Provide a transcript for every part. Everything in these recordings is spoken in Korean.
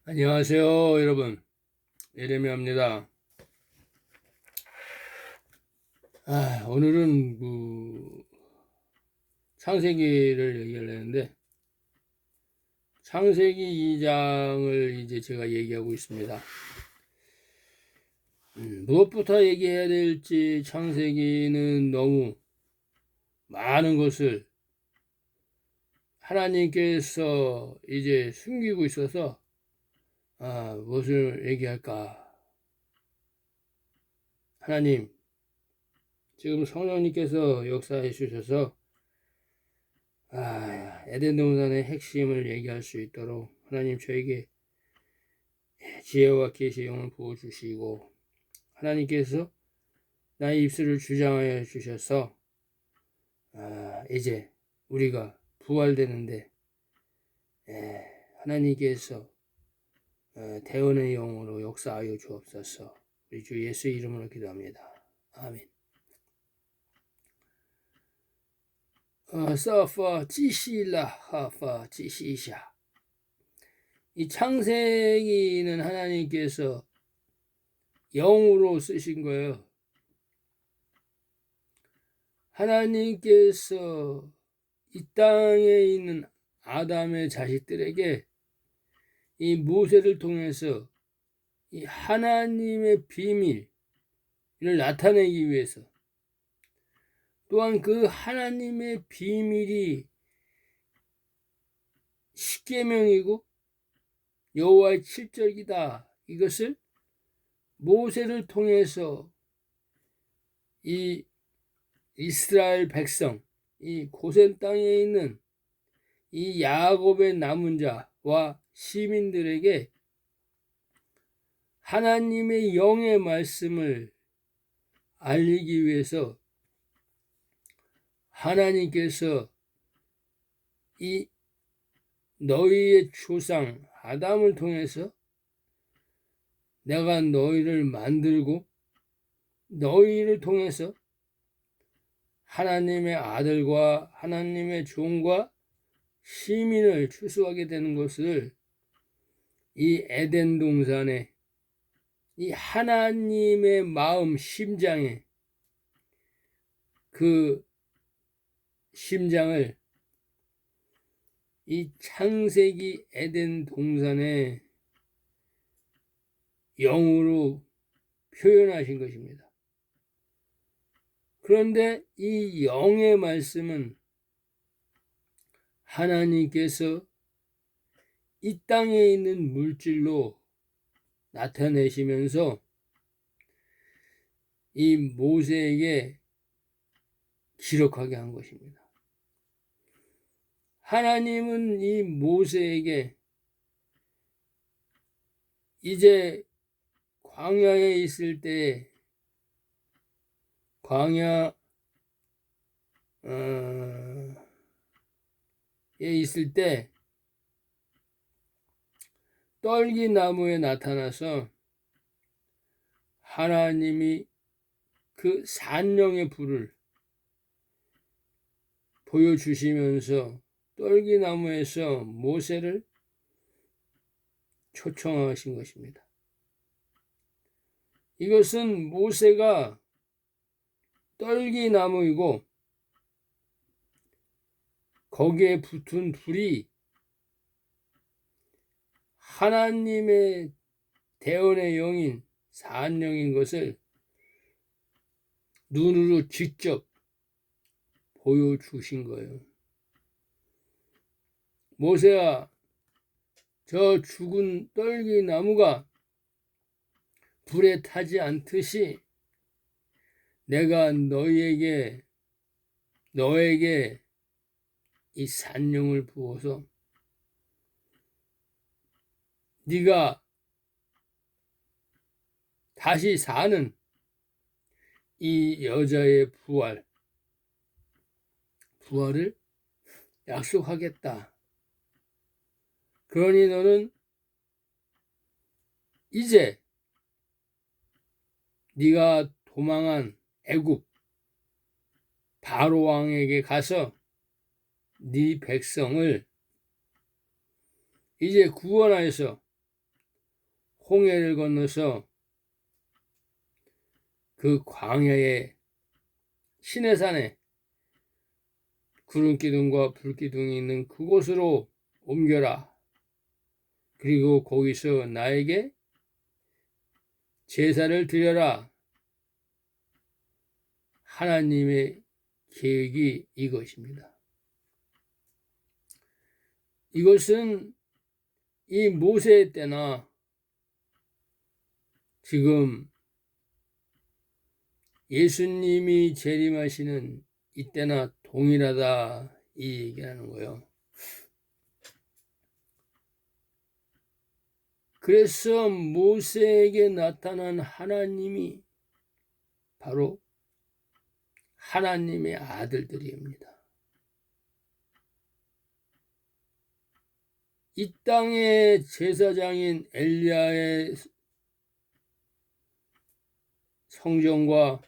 안녕하세요, 여러분. 예레미야입니다. 오늘은 창세기를 얘기를 했는데, 창세기 2장을 이제 제가 얘기하고 있습니다. 무엇부터 얘기해야 될지 창세기는 너무 많은 것을 하나님께서 이제 숨기고 있어서, 무엇을 얘기할까? 하나님, 지금 성령님께서 역사해 주셔서 에덴 동산의 핵심을 얘기할 수 있도록 하나님 저에게 지혜와 계시의 영을 부어주시고, 하나님께서 나의 입술을 주장하여 주셔서 이제 우리가 부활되는데 하나님께서 대언의 영으로 역사하여 주옵소서. 우리 주 예수의 이름으로 기도합니다. 아멘. 继续一下。 이 창세기는 하나님께서 영으로 쓰신 거예요. 하나님께서 이 땅에 있는 아담의 자식들에게 이 모세를 통해서 이 하나님의 비밀을 나타내기 위해서, 또한 그 하나님의 비밀이 십계명이고 여호와의 7절이다. 이것을 모세를 통해서 이 이스라엘 백성, 이 고센 땅에 있는 이 야곱의 남은 자와 시민들에게 하나님의 영의 말씀을 알리기 위해서 하나님께서 이 너희의 조상 아담을 통해서 내가 너희를 만들고 너희를 통해서 하나님의 아들과 하나님의 종과 시민을 추수하게 되는 것을 이 에덴 동산에 이 하나님의 마음 심장에 그 심장을 이 창세기 에덴 동산의 영으로 표현하신 것입니다. 그런데 이 영의 말씀은 하나님께서 이 땅에 있는 물질로 나타내시면서 이 모세에게 기록하게 한 것입니다. 하나님은 이 모세에게 이제 광야에 있을 때 광야에 있을 때 떨기나무에 나타나서 하나님이 그 산령의 불을 보여주시면서 떨기나무에서 모세를 초청하신 것입니다. 이것은 모세가 떨기나무이고 거기에 붙은 불이 하나님의 대언의 영인 산령인 것을 눈으로 직접 보여주신 거예요. 모세야, 저 죽은 떨기나무가 불에 타지 않듯이 내가 너에게 이 산령을 부어서 네가 다시 사는 이 여자의 부활을 약속하겠다. 그러니 너는 이제 네가 도망한 애굽 바로 왕에게 가서 네 백성을 이제 구원하여서 홍해를 건너서 그 광야의 시내산에 구름기둥과 불기둥이 있는 그곳으로 옮겨라. 그리고 거기서 나에게 제사를 드려라. 하나님의 계획이 이것입니다. 이것은 이 모세 때나 지금 예수님이 재림하시는 이때나 동일하다, 이 얘기하는 거예요. 그래서 모세에게 나타난 하나님이 바로 하나님의 아들들입니다. 이 땅의 제사장인 엘리야의 성정과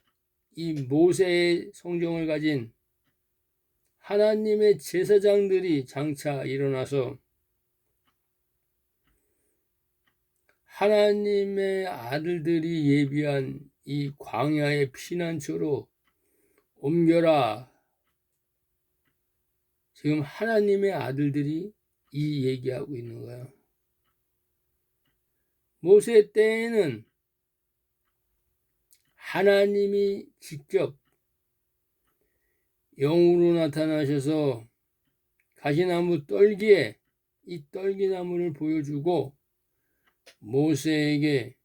이 모세의 성정을 가진 하나님의 제사장들이 장차 일어나서 하나님의 아들들이 예비한 이 광야의 피난처로 옮겨라. 지금 하나님의 아들들이 이 얘기하고 있는 거예요. 모세 때에는 하나님이 직접 영으로 나타나셔서 가시나무 떨기에 이 떨기나무를 보여주고 모세에게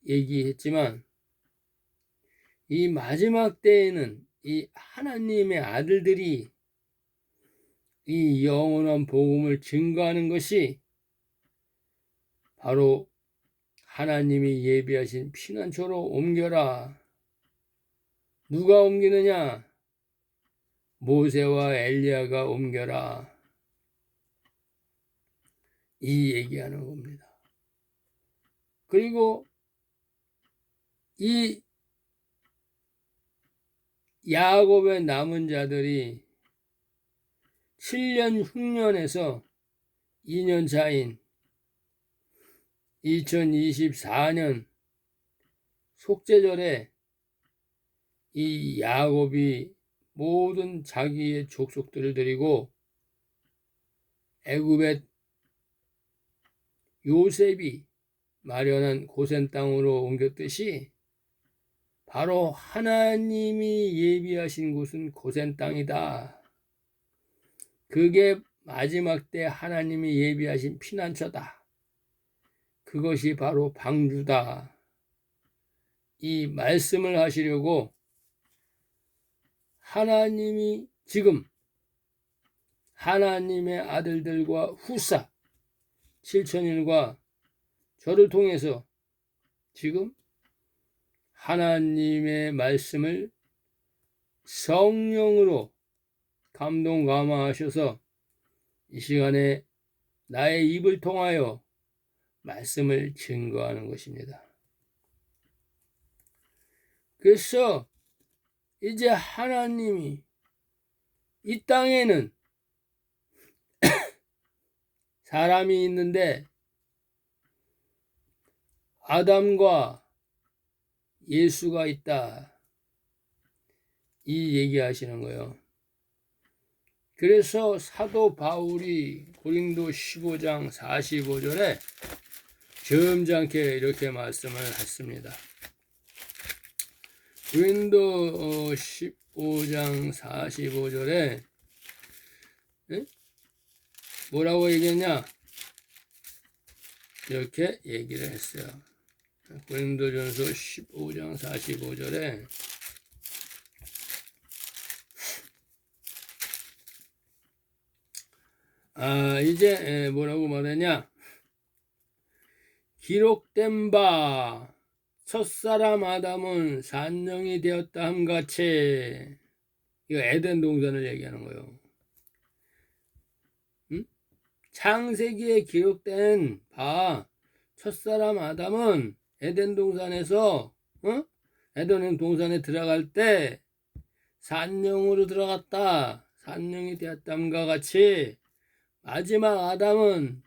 얘기했지만, 이 마지막 때에는 이 하나님의 아들들이 이 영원한 복음을 증거하는 것이 바로 하나님이 예비하신 피난처로 옮겨라. 누가 옮기느냐? 모세와 엘리야가 옮겨라. 이 얘기하는 겁니다. 그리고 이 야곱의 남은 자들이 7년 흉년에서 2년 차인 2024년 속죄절에 이 야곱이 모든 자기의 족속들을 데리고 애굽의 요셉이 마련한 고센 땅으로 옮겼듯이 바로 하나님이 예비하신 곳은 고센 땅이다. 그게 마지막 때 하나님이 예비하신 피난처다. 그것이 바로 방주다. 이 말씀을 하시려고 하나님이 지금 하나님의 아들들과 후사 7천일과 저를 통해서 지금 하나님의 말씀을 성령으로 감동 감화하셔서 이 시간에 나의 입을 통하여 말씀을 증거하는 것입니다. 그래서 이제 하나님이 이 땅에는 사람이 있는데 아담과 예수가 있다. 이 얘기하시는 거예요. 그래서 사도 바울이 고린도 15장 45절에 점잖게 이렇게 말씀을 했습니다. 고린도 15장 45절에 뭐라고 얘기했냐? 이렇게 얘기를 했어요. 고린도전서 15장 45절에 이제 뭐라고 말하냐? 기록된 바 첫사람 아담은 산령이 되었다 함같이, 이거 에덴 동산을 얘기하는 거예요. 창세기에 기록된 바 첫사람 아담은 에덴 동산에서 에덴 동산에 들어갈 때 산령으로 들어갔다. 산령이 되었다함과 같이 마지막 아담은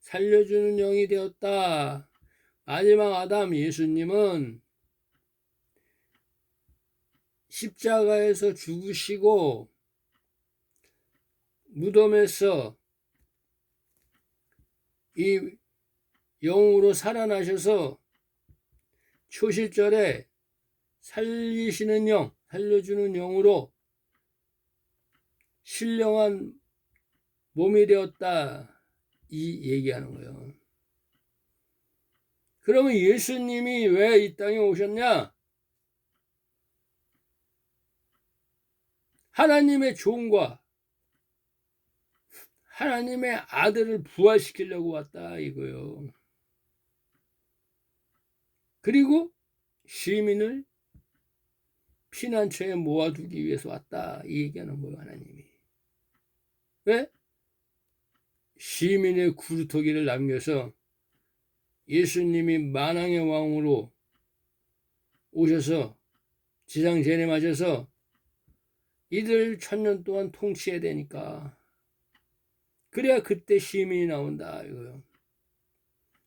살려주는 영이 되었다. 마지막 아담 예수님은 십자가에서 죽으시고 무덤에서 이 영으로 살아나셔서 초실절에 살리시는 영, 살려주는 영으로 신령한 몸이 되었다. 이 얘기하는 거예요. 그러면 예수님이 왜 이 땅에 오셨냐? 하나님의 종과 하나님의 아들을 부활시키려고 왔다 이거요. 그리고 시민을 피난처에 모아두기 위해서 왔다 이 얘기하는 거예요. 하나님이. 왜? 시민의 구루터기를 남겨서 예수님이 만왕의 왕으로 오셔서 지상 재림하셔서 이들 1000년 동안 통치해야 되니까 그래야 그때 시민이 나온다 이거요.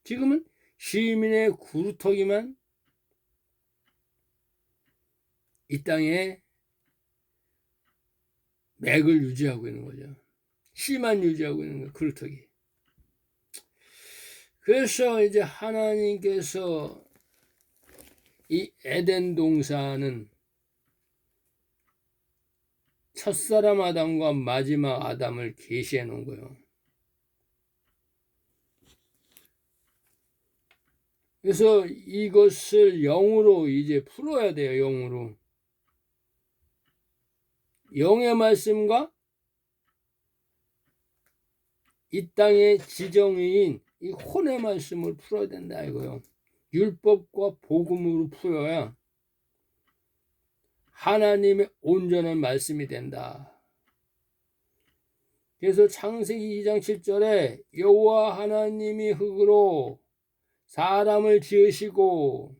지금은 시민의 구루터기만 이 땅에 맥을 유지하고 있는 거죠. 씨만 유지하고 있는 거예요. 구루터기. 그래서 이제 하나님께서 이 에덴 동산은 첫사람 아담과 마지막 아담을 계시해 놓은 거예요. 그래서 이것을 영으로 이제 풀어야 돼요. 영으로. 영의 말씀과 이 땅의 지정인 이 혼의 말씀을 풀어야 된다 이거요. 율법과 복음으로 풀어야 하나님의 온전한 말씀이 된다. 그래서 창세기 2장 7절에 여호와 하나님이 흙으로 사람을 지으시고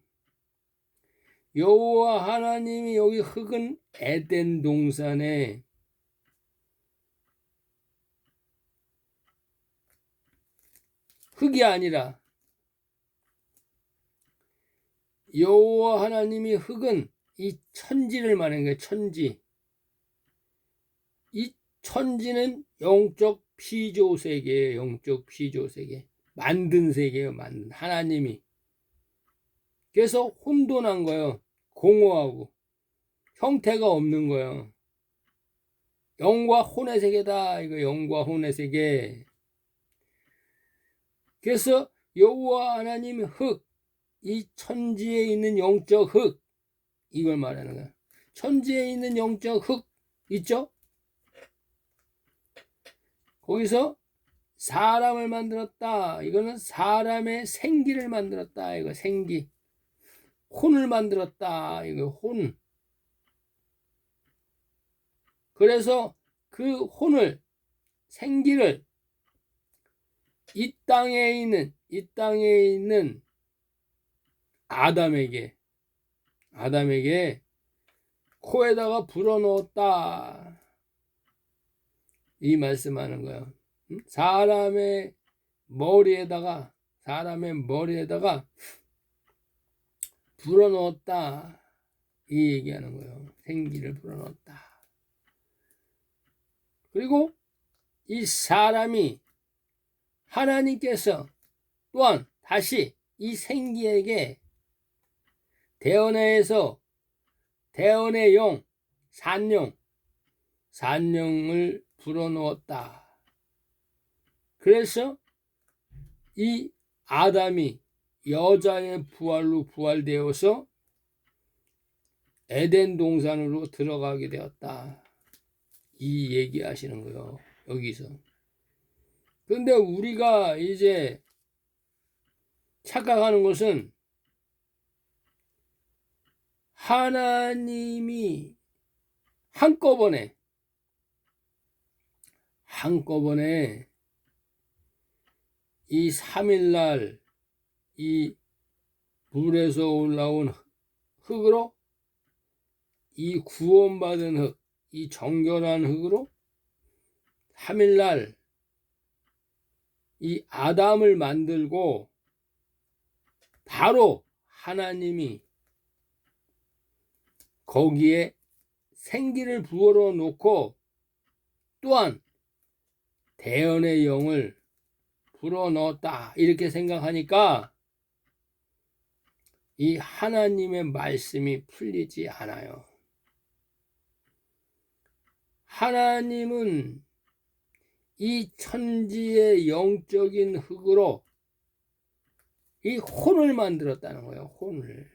여호와 하나님이 여기 흙은 에덴 동산에 흙이 아니라 여호와 하나님이 흙은 이 천지를 말하는 거예요. 천지. 이 천지는 영적 피조 세계예요. 영적 피조 세계. 만든 세계예요. 만든 하나님이. 그래서 혼돈한 거예요. 공허하고 형태가 없는 거예요. 영과 혼의 세계다. 이거 영과 혼의 세계. 그래서 여호와 하나님 흙, 이 천지에 있는 영적 흙, 이걸 말하는 거야. 천지에 있는 영적 흙 있죠? 거기서 사람을 만들었다. 이거는 사람의 생기를 만들었다. 이거 생기. 혼을 만들었다. 이거 혼. 그래서 그 혼을, 생기를 이 땅에 있는 아담에게 코에다가 불어넣었다. 이 말씀하는 거예요. 사람의 머리에다가 불어넣었다. 이 얘기하는 거예요. 생기를 불어넣었다. 그리고 이 사람이 하나님께서 또한 다시 이 생기에게 대언해서 대언의 영, 산영을 불어넣었다. 그래서 이 아담이 여자의 부활로 부활되어서 에덴 동산으로 들어가게 되었다. 이 얘기하시는 거예요. 여기서. 그런데 우리가 이제 착각하는 것은 하나님이 한꺼번에 이 3일날 이 물에서 올라온 흙으로 이 구원받은 흙, 이 정결한 흙으로 3일날 이 아담을 만들고 바로 하나님이 거기에 생기를 부어러 놓고 또한 대언의 영을 불어넣었다 이렇게 생각하니까 이 하나님의 말씀이 풀리지 않아요. 하나님은 이 천지의 영적인 흙으로 이 혼을 만들었다는 거예요. 혼을.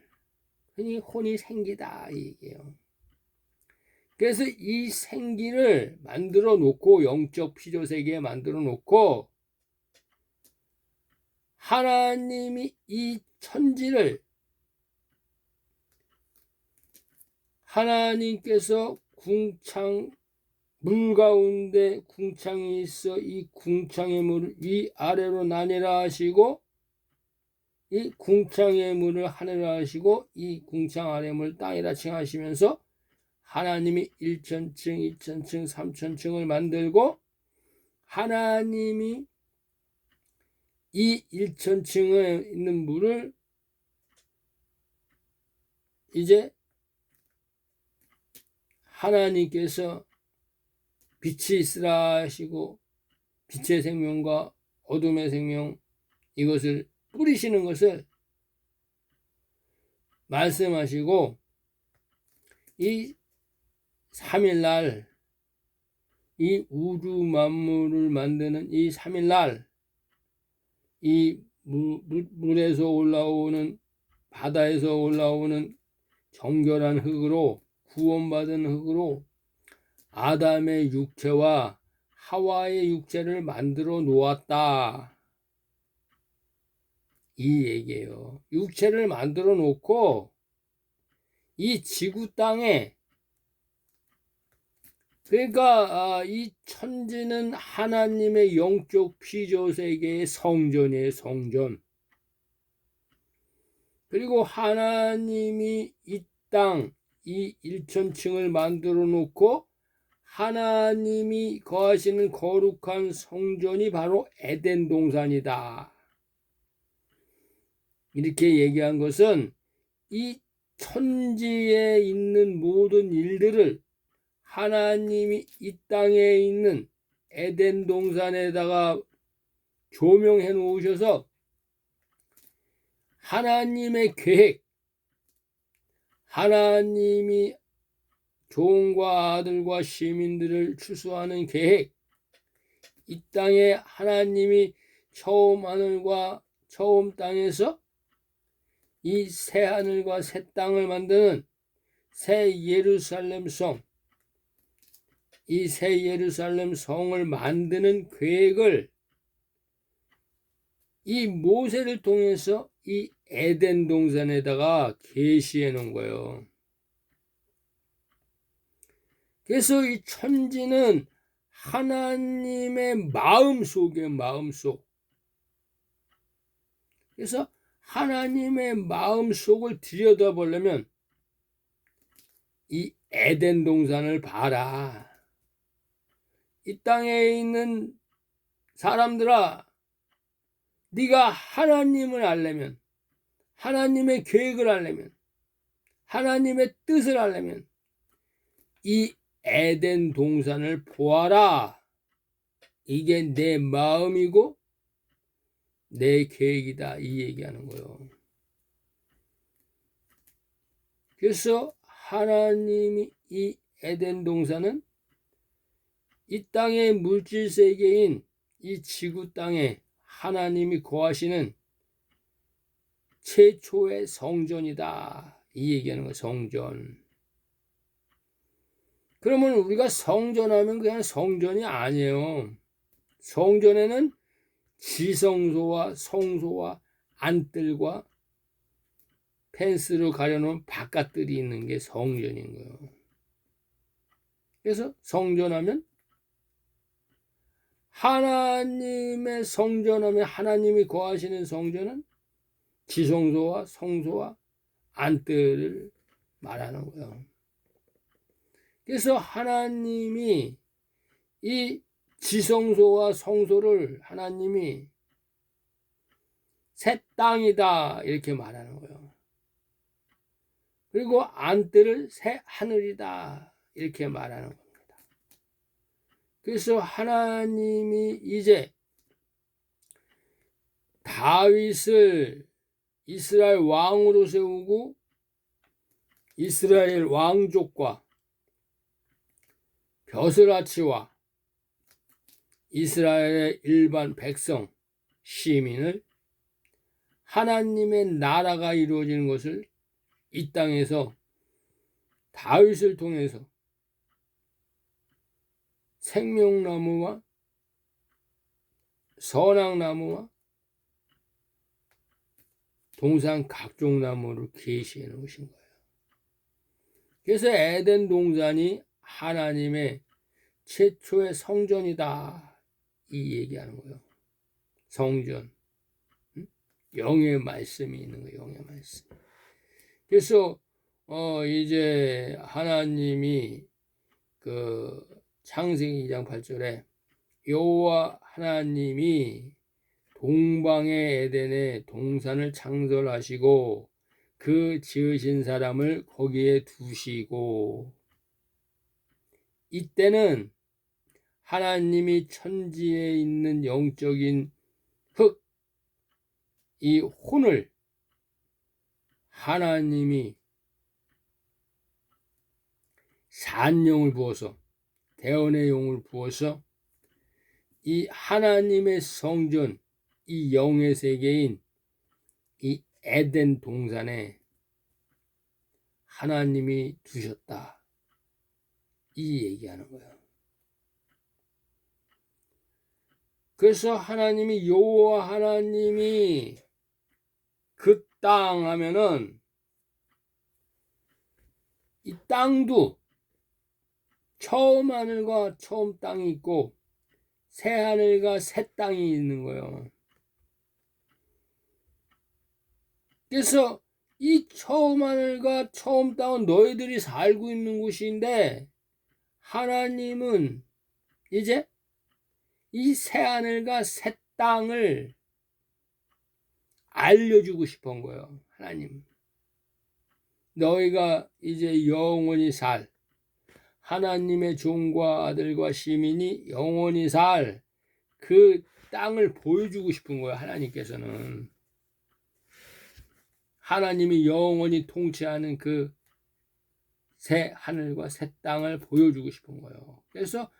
흔히 혼이 생기다 이 얘기예요. 그래서 이 생기를 만들어 놓고 영적 피조 세계에 만들어 놓고 하나님이 이 천지를 하나님께서 궁창 물 가운데 궁창이 있어 이 궁창의 물을 위아래로 나뉘라 하시고 이 궁창의 물을 하늘로 하시고 이 궁창 아래 물을 땅이라 칭하시면서 하나님이 1천층, 2천층, 3천층을 만들고 하나님이 이 1천층에 있는 물을 이제 하나님께서 빛이 있으라 하시고 빛의 생명과 어둠의 생명 이것을 뿌리시는 것을 말씀하시고 이 3일날 이 우주 만물을 만드는 이 3일날 이 물에서 올라오는 바다에서 올라오는 정결한 흙으로 구원받은 흙으로 아담의 육체와 하와의 육체를 만들어 놓았다. 이 얘기예요. 육체를 만들어 놓고 이 지구 땅에 그러니까 이 천지는 하나님의 영적 피조 세계의 성전이에요. 성전. 그리고 하나님이 이 땅, 이 1천층을 만들어 놓고 하나님이 거하시는 거룩한 성전이 바로 에덴 동산이다. 이렇게 얘기한 것은 이 천지에 있는 모든 일들을 하나님이 이 땅에 있는 에덴 동산에다가 조명해 놓으셔서 하나님의 계획, 하나님이 종과 아들과 시민들을 추수하는 계획, 이 땅에 하나님이 처음 하늘과 처음 땅에서 이 새 하늘과 새 땅을 만드는 새 예루살렘 성, 이 새 예루살렘 성을 만드는 계획을 이 모세를 통해서 이 에덴 동산에다가 계시해 놓은 거예요. 그래서 이 천지는 하나님의 마음속. 그래서 하나님의 마음속을 들여다보려면 이 에덴 동산을 봐라. 이 땅에 있는 사람들아, 네가 하나님을 알려면, 하나님의 계획을 알려면, 하나님의 뜻을 알려면 이 에덴 동산을 보아라. 이게 내 마음이고 내 계획이다. 이 얘기하는 거예요. 그래서 하나님이 이 에덴 동산은 이 땅의 물질 세계인 이 지구 땅에 하나님이 거하시는 최초의 성전이다. 이 얘기하는 거예요. 성전. 그러면 우리가 성전하면 그냥 성전이 아니에요. 성전에는 지성소와 성소와 안뜰과 펜스로 가려놓은 바깥들이 있는 게 성전인 거예요. 그래서 성전하면 하나님의 성전하면 하나님이 거하시는 성전은 지성소와 성소와 안뜰을 말하는 거예요. 그래서 하나님이 이 지성소와 성소를 하나님이 새 땅이다 이렇게 말하는 거예요. 그리고 안뜰을 새 하늘이다 이렇게 말하는 겁니다. 그래서 하나님이 이제 다윗을 이스라엘 왕으로 세우고 이스라엘 왕족과 벼슬아치와 이스라엘의 일반 백성, 시민을 하나님의 나라가 이루어지는 것을 이 땅에서 다윗을 통해서 생명나무와 선악나무와 동산 각종 나무를 계시해 놓으신 거예요. 그래서 에덴 동산이 하나님의 최초의 성전이다 이 얘기하는 거예요. 성전, 영의 말씀이 있는 거예요. 영의 말씀. 그래서 이제 하나님이 그 창세기 2장 8절에 여호와 하나님이 동방의 에덴에 동산을 창설하시고 그 지으신 사람을 거기에 두시고, 이때는 하나님이 천지에 있는 영적인 흙, 이 혼을 하나님이 산영을 부어서, 대언의 영을 부어서 이 하나님의 성전, 이 영의 세계인 이 에덴 동산에 하나님이 두셨다 이 얘기하는 거예요. 그래서 하나님이 여호와 하나님이 그 땅 하면은 이 땅도 처음 하늘과 처음 땅이 있고 새 하늘과 새 땅이 있는 거예요. 그래서 이 처음 하늘과 처음 땅은 너희들이 살고 있는 곳인데 하나님은 이제 이 새 하늘과 새 땅을 알려주고 싶은 거예요. 하나님, 너희가 이제 영원히 살, 하나님의 종과 아들과 시민이 영원히 살 그 땅을 보여주고 싶은 거예요. 하나님께서는 하나님이 영원히 통치하는 그 새 하늘과 새 땅을 보여주고 싶은 거예요. 그래서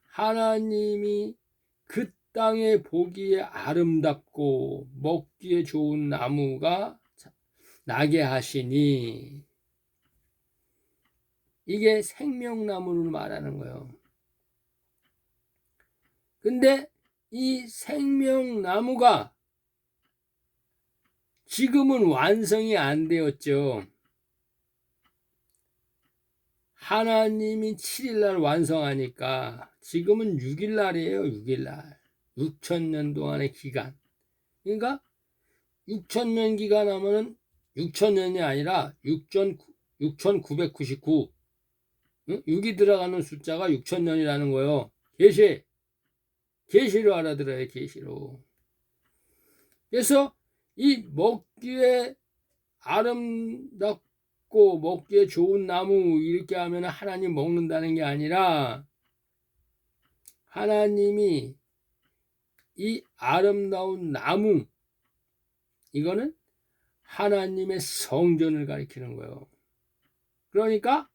하나님이 그 땅에 보기에 아름답고 먹기에 좋은 나무가 나게 하시니, 이게 생명나무를 말하는 거예요. 근데 이 생명나무가 지금은 완성이 안 되었죠. 하나님이 7일날 완성하니까 지금은 6일날이에요. 6일날. 6,000년 동안의 기간. 그러니까 6,000년 기간 하면은 6,000년이 아니라 6,999. 6이 들어가는 숫자가 6,000년이라는 거예요. 계시로 알아들어요. 계시로. 그래서 이 먹기에 아름답고 먹기에 좋은 나무 이렇게 하면 하나님 먹는다는 게 아니라 하나님이 이 아름다운 나무, 이거는 하나님의 성전을 가리키는 거예요. 그러니까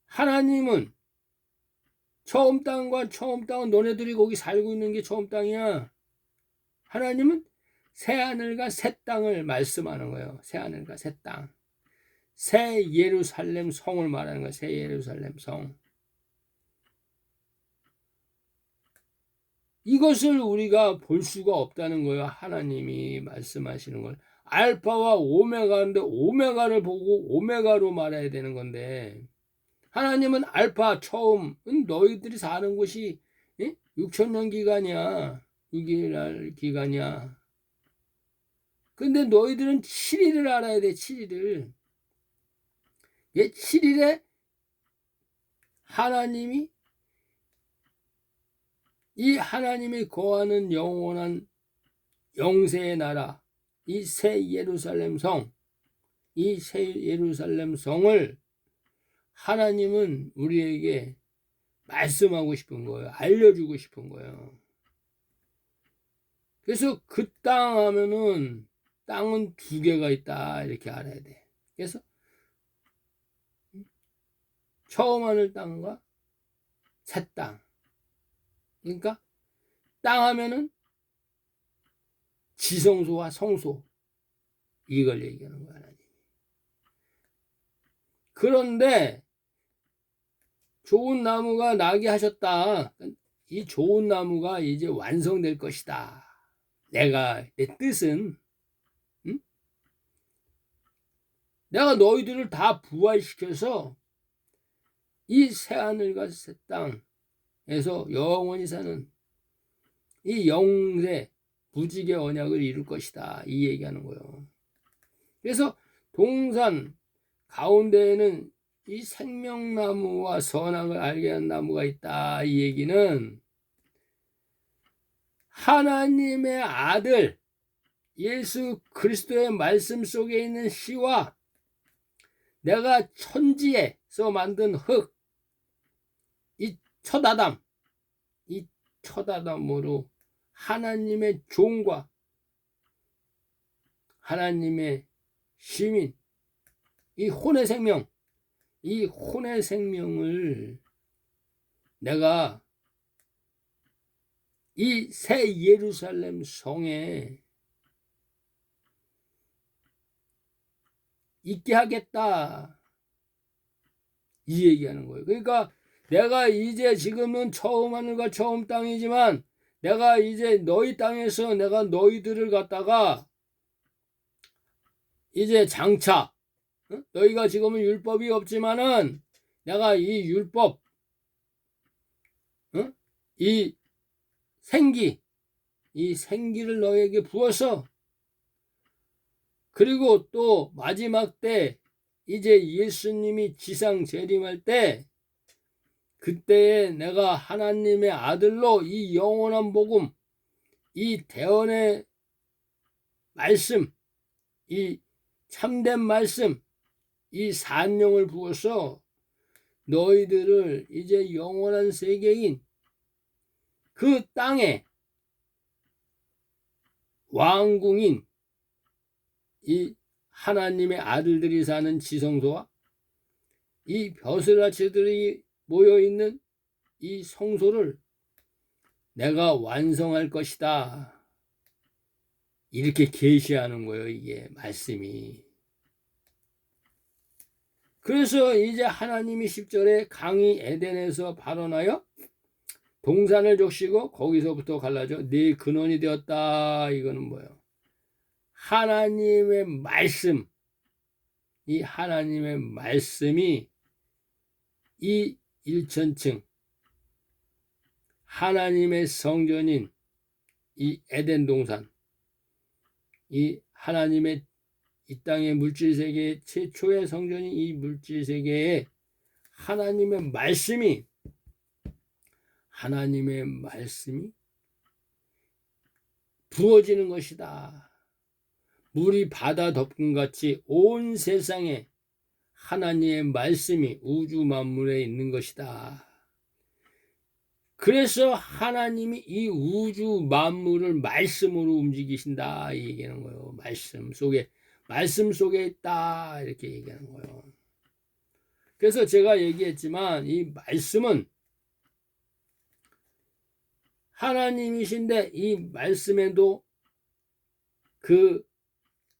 하나님은 처음 땅과 처음 땅은 너네들이 거기 살고 있는 게 처음 땅이야. 하나님은 새 하늘과 새 땅을 말씀하는 거예요. 새 하늘과 새 땅. 새 예루살렘 성을 말하는 거예요. 새 예루살렘 성. 이것을 우리가 볼 수가 없다는 거예요. 하나님이 말씀하시는 걸. 알파와 오메가인데 오메가를 보고 오메가로 말해야 되는 건데, 하나님은 알파 처음, 너희들이 사는 곳이 6,000년 기간이야. 6일 기간이야. 근데 너희들은 7일을 알아야 돼. 7일을. 7일에 하나님이, 이 하나님이 거하는 영원한 영세의 나라, 이 새 예루살렘 성, 이 새 예루살렘 성을 하나님은 우리에게 말씀하고 싶은 거예요. 알려주고 싶은 거예요. 그래서 그 땅 하면은 땅은 두 개가 있다 이렇게 알아야 돼. 그래서 처음 하늘 땅과 새 땅. 그러니까 땅 하면은 지성소와 성소 이걸 얘기하는 거야. 하나님. 그런데 좋은 나무가 나게 하셨다. 이 좋은 나무가 이제 완성될 것이다. 내 뜻은 내가 너희들을 다 부활시켜서 이 새하늘과 새 땅에서 영원히 사는 이 영세 무지개 언약을 이룰 것이다. 이 얘기하는 거예요. 그래서 동산 가운데에는 이 생명나무와 선악을 알게 한 나무가 있다. 이 얘기는 하나님의 아들 예수 그리스도의 말씀 속에 있는 씨와 내가 천지에서 만든 흙, 이 첫아담, 이 첫아담으로 하나님의 종과 하나님의 시민, 이 혼의 생명, 이 혼의 생명을 내가 이 새 예루살렘 성에 있게 하겠다. 이 얘기하는 거예요. 그러니까 내가 이제 지금은 처음 하늘과 처음 땅이지만 내가 이제 너희 땅에서 내가 너희들을 갖다가 이제 장차 너희가 지금은 율법이 없지만은 내가 이 율법 이 생기 이 생기를 너에게 부어서 그리고 또 마지막 때 이제 예수님이 지상 재림할 때 그때에 내가 하나님의 아들로 이 영원한 복음 이 대언의 말씀 이 참된 말씀 이 산령을 부어서 너희들을 이제 영원한 세계인 그 땅에 왕궁인 이 하나님의 아들들이 사는 지성소와 이 벼슬아치들이 모여있는 이 성소를 내가 완성할 것이다. 이렇게 계시하는 거예요. 이게 말씀이. 그래서 이제 하나님이 10절에 강이 에덴에서 발원하여 동산을 적시고 거기서부터 갈라져 네 근원이 되었다. 이거는 뭐예요? 하나님의 말씀, 이 하나님의 말씀이 이 일천층 하나님의 성전인 이 에덴 동산, 이 하나님의 이 땅의 물질세계 최초의 성전인 이 물질세계에 하나님의 말씀이 부어지는 것이다. 물이 바다 덮음같이 온 세상에 하나님의 말씀이 우주 만물에 있는 것이다. 그래서 하나님이 이 우주 만물을 말씀으로 움직이신다. 이 얘기하는 거예요. 말씀 속에 있다. 이렇게 얘기하는 거예요. 그래서 제가 얘기했지만 이 말씀은 하나님이신데 이 말씀에도 그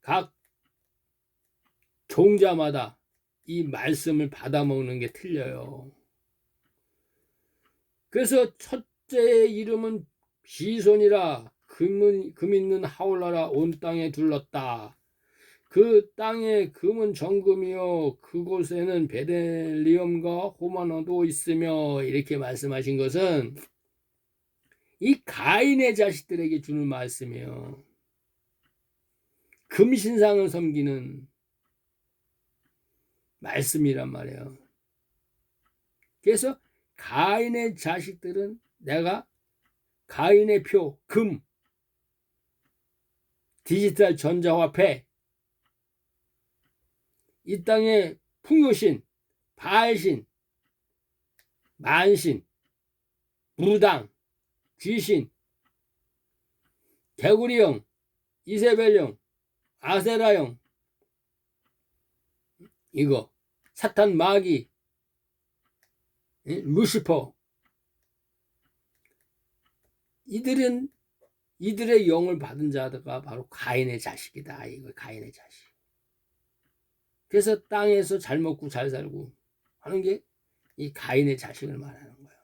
각 종자마다 이 말씀을 받아먹는 게 틀려요. 그래서 첫째의 이름은 비손이라 금 있는 하울라라 온 땅에 둘렀다. 그 땅에 금은 정금이요 그곳에는 베델리엄과 호마노도 있으며 이렇게 말씀하신 것은 이 가인의 자식들에게 주는 말씀이에요. 금신상을 섬기는 말씀이란 말이에요. 그래서 가인의 자식들은 내가 가인의 표, 금, 디지털 전자화폐, 이 땅의 풍요신, 바알신, 만신, 무당, 귀신, 개구리형, 이세벨형, 아세라형, 이거 사탄 마귀, 루시퍼, 이들의 영을 받은 자가 바로 가인의 자식이다. 이거 가인의 자식. 그래서 땅에서 잘 먹고 잘 살고 하는 게 이 가인의 자식을 말하는 거예요.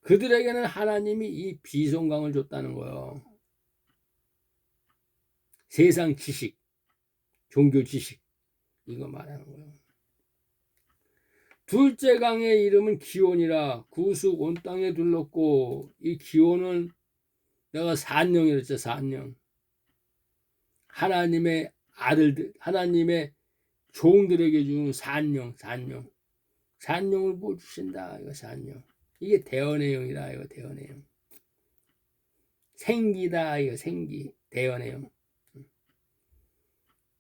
그들에게는 하나님이 이 비송강을 줬다는 거예요. 세상 지식, 종교 지식, 이거 말하는 거예요. 둘째 강의 이름은 기온이라 구숙 온 땅에 둘렀고, 이 기온은 내가 산령이랬죠. 산령. 하나님의 아들들, 하나님의 종들에게 주는 산령. 산령을 뭐 주신다. 이거 산령. 이게 대언의 영이라. 이거 대언의 영. 생기다. 이거 생기. 대언의 영.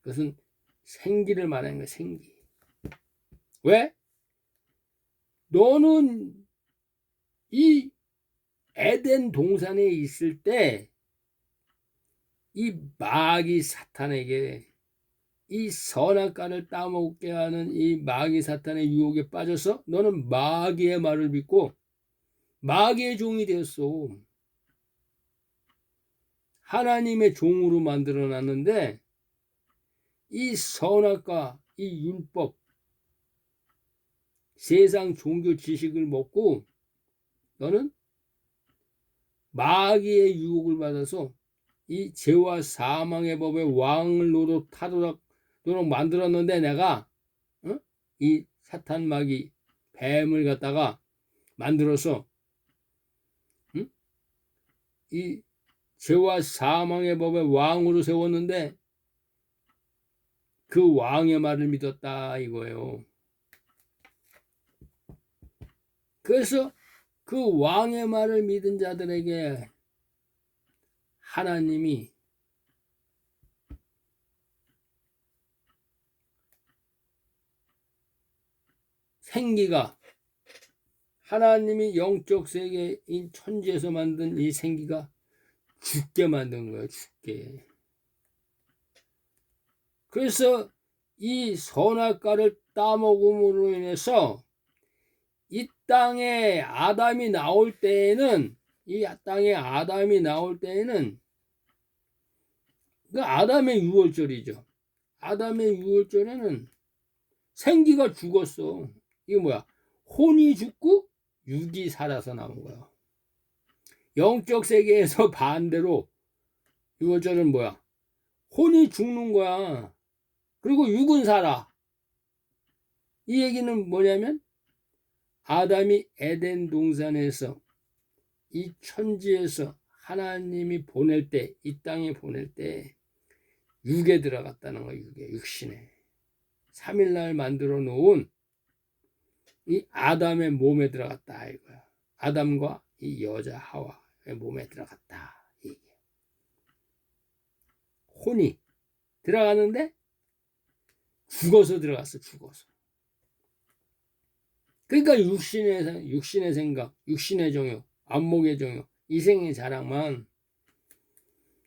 그것은 생기를 말하는 거야. 생기. 왜? 너는 이 에덴 동산에 있을 때 이 마귀 사탄에게 이 선악과를 따먹게 하는 이 마귀 사탄의 유혹에 빠져서 너는 마귀의 말을 믿고 마귀의 종이 되었어. 하나님의 종으로 만들어 놨는데 이 선악과, 이 율법, 세상 종교 지식을 먹고 너는 마귀의 유혹을 받아서 이 죄와 사망의 법의 왕을 노릇하도록 만들었는데 내가 이 사탄 마귀 뱀을 갖다가 만들어서 이 죄와 사망의 법의 왕으로 세웠는데 그 왕의 말을 믿었다 이거예요. 그래서 그 왕의 말을 믿은 자들에게 하나님이 생기가, 하나님이 영적 세계인 천지에서 만든 이 생기가 죽게 만든 거예요. 죽게. 그래서 이 선악과를 따먹음으로 인해서 이 땅에 아담이 나올 때에는 그 아담의 유월절이죠. 아담의 유월절에는 생기가 죽었어. 이게 뭐야? 혼이 죽고 육이 살아서 나온 거야. 영적 세계에서 반대로 유월절은 뭐야? 혼이 죽는 거야. 그리고 육은 살아. 이 얘기는 뭐냐면 아담이 에덴 동산에서 이 천지에서 하나님이 보낼 때, 이 땅에 보낼 때 육에 들어갔다는 거야. 육신에 3일날 만들어 놓은 이 아담의 몸에 들어갔다 이거야. 아담과 이 여자 하와의 몸에 들어갔다 이게. 혼이 들어갔는데 죽어서 들어갔어. 죽어서. 그러니까 육신의 생각, 육신의 정욕, 안목의 정욕, 이생의 자랑만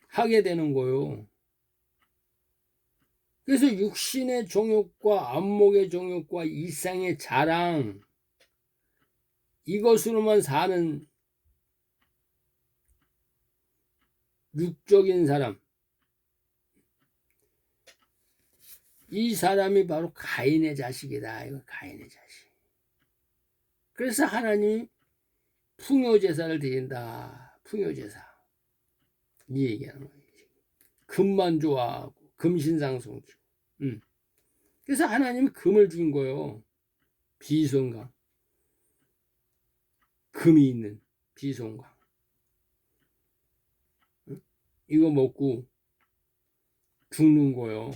하게 되는 거요. 그래서 육신의 정욕과 안목의 정욕과 이생의 자랑, 이것으로만 사는 육적인 사람, 이 사람이 바로 가인의 자식이다. 이거 가인의 자식. 그래서 하나님이 풍요제사를 드린다. 풍요제사. 이 얘기하는 거예요. 금만 좋아하고 금신상송 주고. 그래서 하나님이 금을 준 거예요. 비송강. 금이 있는 비송강. 이거 먹고 죽는 거예요.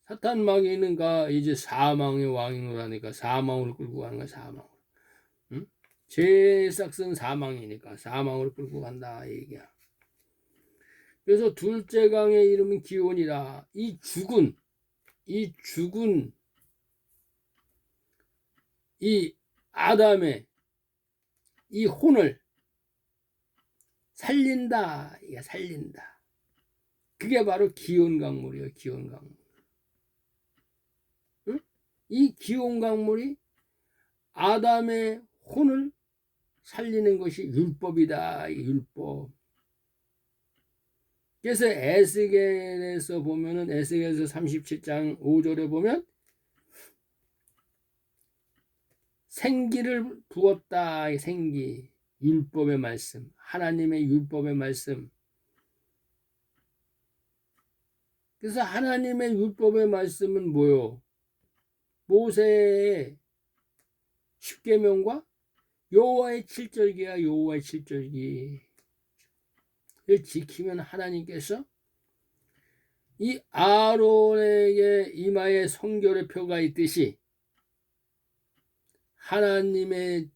사탄 마귀는가 이제 사망의 왕이노라니까 사망으로 끌고 가는 거야. 사망으로. 죄 싹슨 사망이니까 사망으로 끌고 간다 이 얘기야. 그래서 둘째 강의 이름은 기온이라. 이 죽은 이 아담의 이 혼을 살린다. 이게 살린다. 그게 바로 기온 강물이에요. 기온 강물. 응? 이 기온 강물이 아담의 혼을 살리는 것이 율법이다. 율법. 그래서 에스겔에서 보면은 에스겔에서 37장 5절에 보면 생기를 부었다. 생기. 율법의 말씀. 하나님의 율법의 말씀. 그래서 하나님의 율법의 말씀은 뭐요? 모세의 십계명과 여호와의 칠절기야. 여호와의 칠절기. 를 지키면 하나님께서 이 아론에게 이마에 성결의 표가 있듯이 하나님의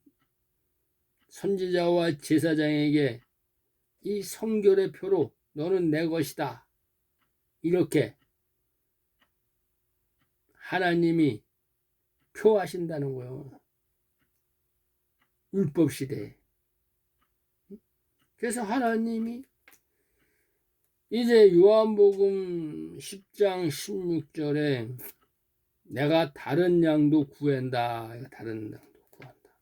선지자와 제사장에게 이 성결의 표로 너는 내 것이다. 이렇게 하나님이 표하신다는 거예요. 율법 시대에. 그래서 하나님이 이제 요한복음 10장 16절에 내가 다른 양도 구한다. 다른 양도 구한다.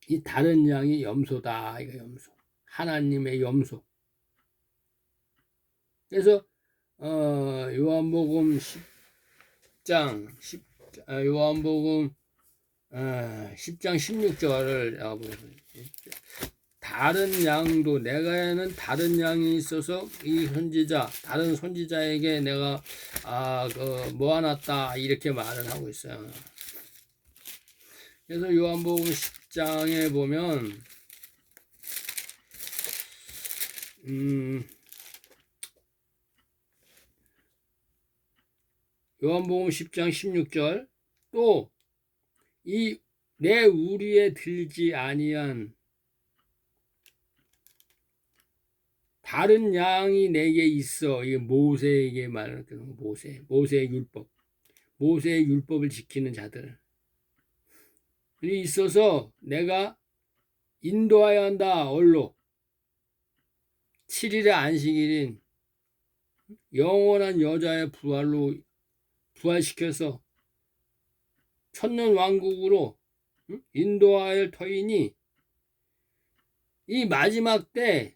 이 다른 양이 염소다. 이거 염소. 하나님의 염소. 그래서 요한복음 10장 16절을 다른 양도 내가에는 다른 양이 있어서 이 선지자 다른 선지자에게 내가 모아놨다 이렇게 말을 하고 있어요. 그래서 요한복음 10장에 보면 요한복음 10장 16절 또 이 내 우리에 들지 아니한 다른 양이 내게 있어. 이게 모세에게 말하는 모세의 율법을 지키는 자들이 있어서 내가 인도하여 한다. 얼로 7일의 안식일인 영원한 여자의 부활시켜서 천년 왕국으로 인도할 터이니 이 마지막 때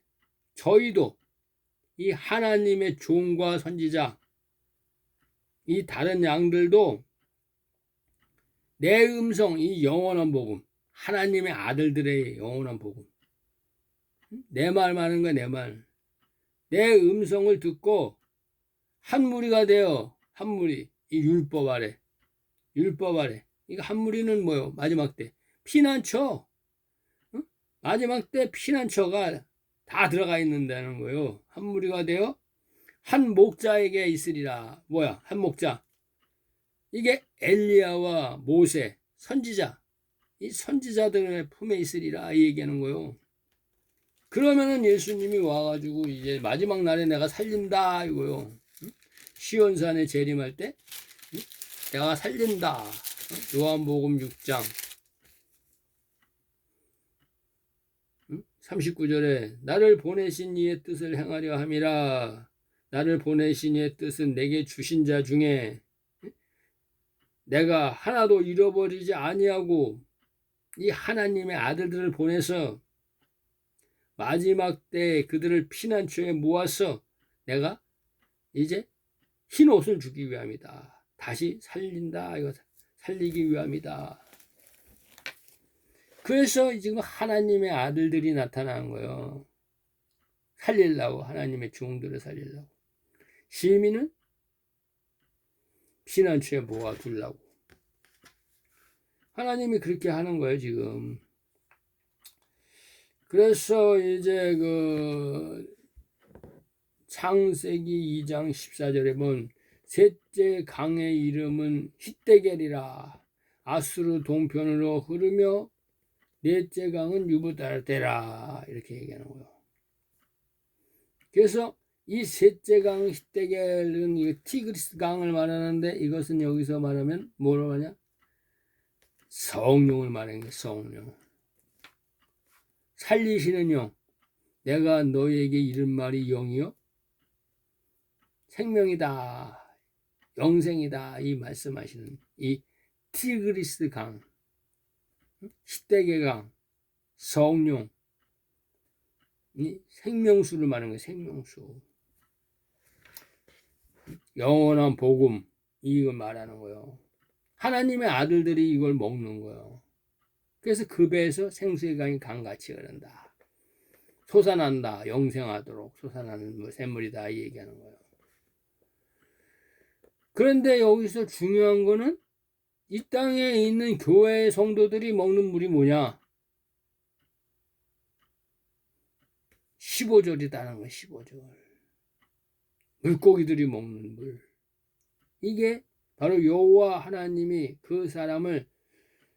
저희도 이 하나님의 종과 선지자 이 다른 양들도 내 음성 이 영원한 복음 하나님의 아들들의 영원한 복음 내 말 많은 거야. 내 음성을 듣고 한 무리가 되어 한 무리 이 율법 아래 이거 한 무리는 뭐요? 마지막 때 피난처 마지막 때 피난처가 다 들어가 있는다는 거예요. 한 무리가 되어 한 목자에게 있으리라. 뭐야? 한 목자. 이게 엘리야와 모세 선지자 이 선지자들의 품에 있으리라 이 얘기하는 거예요. 그러면은 예수님이 와가지고 이제 마지막 날에 내가 살린다 이거요. 시온산에 재림할 때 내가 살린다. 요한복음 6장 39절에 나를 보내신 이의 뜻을 행하려 함이라. 나를 보내신 이의 뜻은 내게 주신 자 중에 내가 하나도 잃어버리지 아니하고 이 하나님의 아들들을 보내서 마지막 때 그들을 피난처에 모아서 내가 이제 흰 옷을 주기 위함이다. 다시 살린다. 이거 살리기 위함이다. 그래서 지금 하나님의 아들들이 나타난 거예요. 살리려고 하나님의 종들을 살리려고. 시민은 피난처에 모아두려고. 하나님이 그렇게 하는 거예요 지금. 그래서 이제 창세기 2장 14절에 보면 셋째 강의 이름은 히데겔이라. 아수르 동편으로 흐르며 넷째 강은 유브달데라. 이렇게 얘기하는 거예요. 그래서 이 셋째 강 히데겔은 이 티그리스 강을 말하는데 이것은 여기서 말하면 뭐라고 하냐? 성령을 말하는 게 성령. 살리시는 영. 내가 너에게 이른 말이 영이요 생명이다. 영생이다. 이 말씀하시는 이 티그리스 강, 히데겔 강, 성령, 이 생명수를 말하는 거예요. 생명수. 영원한 복음 이걸 말하는 거예요. 하나님의 아들들이 이걸 먹는 거예요. 그래서 그 배에서 생수의 강이 강같이 흐른다. 솟아난다. 영생하도록 솟아나는 샘물이다. 이 얘기하는 거예요. 그런데 여기서 중요한 거는 이 땅에 있는 교회 성도들이 먹는 물이 뭐냐? 15절이다는 거예요. 15절. 물고기들이 먹는 물. 이게 바로 여호와 하나님이 그 사람을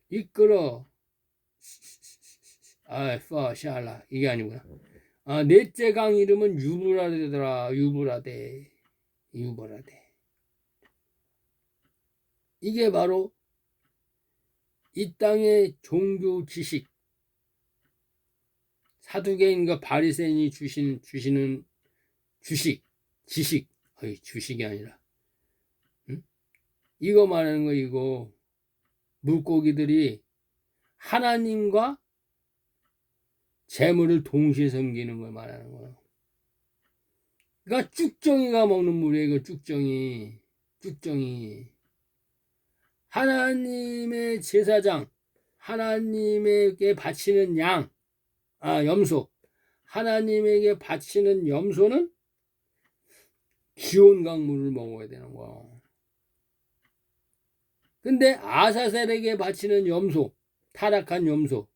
이끌어 샤라 이게 아니구나. 넷째 강 이름은 유브라데더라. 유브라데. 이게 바로 이 땅의 종교 지식, 사두개인과 바리새인이 주시는 지식, 주식이 아니라, 응? 이거 말하는 거 이거 물고기들이 하나님과 재물을 동시에 섬기는 걸 말하는 거예요. 그러니까 쭉정이가 먹는 물이에요. 이거 쭉정이. 하나님의 제사장, 하나님에게 바치는 염소. 하나님에게 바치는 염소는 기온 강물을 먹어야 되는 거야. 근데 아사셀에게 바치는 염소, 타락한 염소,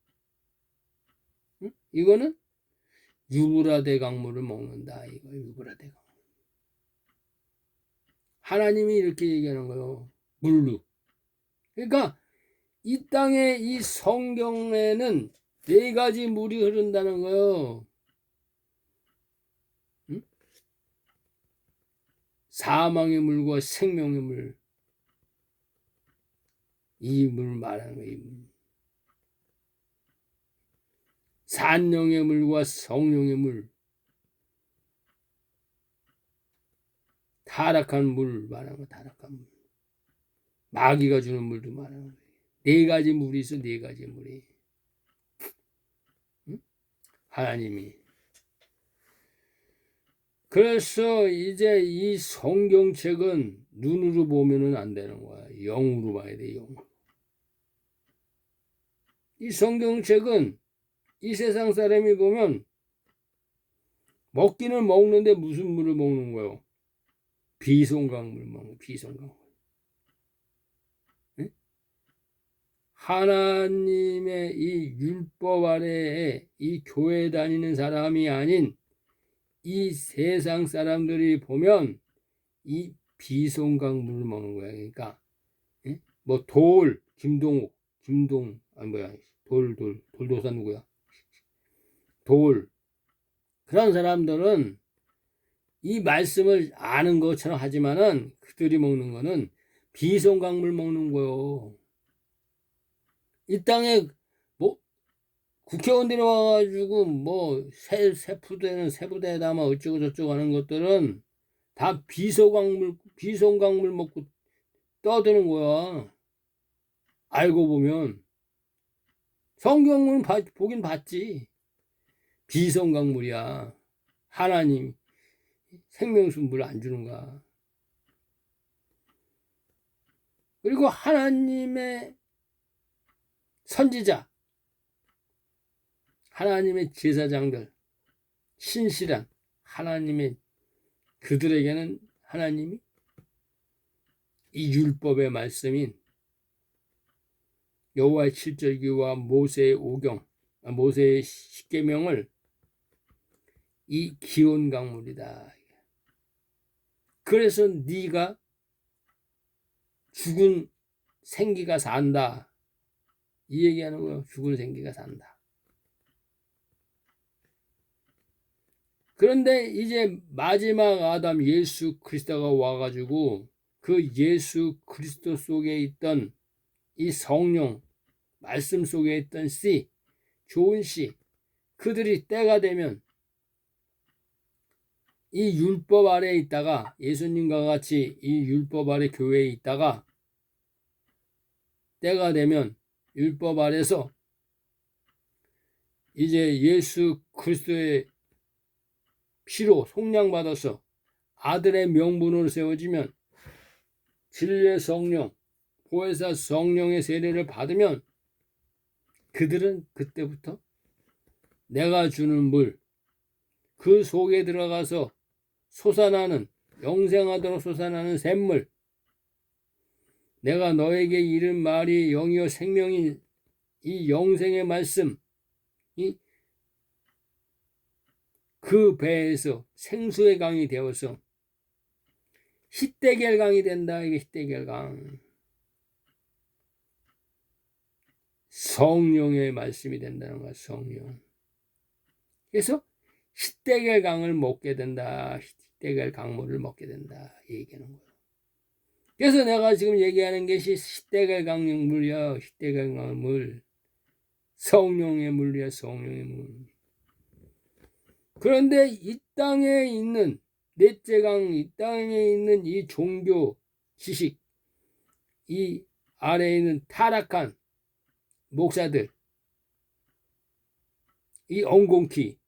응? 이거는 유브라데 강물을 먹는다. 이거 유브라데 강물. 하나님이 이렇게 얘기하는 거예요. 물로. 그러니까 이 땅에 이 성경에는 4가지 물이 흐른다는 거예요. 응? 사망의 물과 생명의 물. 이 물 말하는 거예요. 이 물. 산령의 물과 성령의 물. 타락한 물 말하는 거. 타락한 물. 마귀가 주는 물도 말하는 거예요. 4가지 물이 있어. 4가지 물이. 응? 하나님이. 그래서 이제 이 성경책은 눈으로 보면은 안 되는 거야. 영으로 봐야 돼. 영으로. 이 성경책은 이 세상 사람이 보면 먹기는 먹는데 무슨 물을 먹는 거예요? 비송강물 먹는 비송강물. 네? 하나님의 이 율법 아래에 이 교회 다니는 사람이 아닌 이 세상 사람들이 보면 이 비송강물을 먹는 거야. 그러니까 뭐 돌도사 누구야? 그런 사람들은 이 말씀을 아는 것처럼 하지만은 그들이 먹는 거는 비송강물 먹는 거요. 이 땅에 뭐 국회의원들이 와가지고 뭐 세부대에다 뭐 어쩌고 저쩌고 하는 것들은 다 비송강물 먹고 떠드는 거야. 알고 보면 성경은 보긴 봤지. 비성강물이야. 하나님 생명수 물 안 주는가. 그리고 하나님의 선지자, 하나님의 제사장들, 신실한 하나님의 그들에게는 하나님이 이 율법의 말씀인 여호와의 7절기와 모세의 5경, 모세의 10계명을 이 기온 강물이다. 그래서 네가 죽은 생기가 산다. 이 얘기하는 거예요. 죽은 생기가 산다. 그런데 이제 마지막 아담 예수 그리스도가 와가지고 그 예수 그리스도 속에 있던 이 성령, 말씀 속에 있던 씨, 좋은 씨, 그들이 때가 되면 이 율법 아래에 있다가 예수님과 같이 이 율법 아래 교회에 있다가 때가 되면 율법 아래서 이제 예수 그리스도의 피로 속량받아서 아들의 명분으로 세워지면 진리의 성령, 보혜사 성령의 세례를 받으면 그들은 그때부터 내가 주는 물, 그 속에 들어가서 솟아나는, 영생하도록 솟아나는 샘물, 내가 너에게 이른 말이 영이요 생명인 이 영생의 말씀, 그 배에서 생수의 강이 되어서 히데겔 강이 된다. 이게 히데겔 강. 성령의 말씀이 된다는 거야. 성령. 그래서 히데겔 강을 먹게 된다. 히데겔 강물을 먹게 된다. 이 얘기하는 거야. 그래서 내가 지금 얘기하는 것이 히데겔 강물이야. 히데겔 강물. 성령의 물이야. 성령의 물. 그런데 이 땅에 있는 넷째 강, 이 땅에 있는 이 종교 지식, 이 아래에 있는 타락한 목사들, 이 엉겅퀴,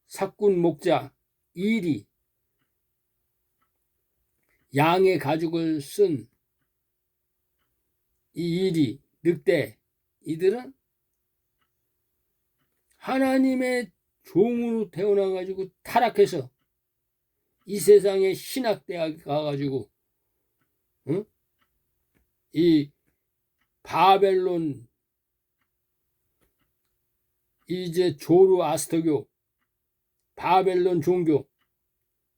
사꾼 목자, 일이 양의 가죽을 쓴 이 일이 늑대, 이들은 하나님의 종으로 태어나가지고 타락해서 이 세상에 신학대학 가가지고 이 바벨론 이제 조르 아스터교 바벨론 종교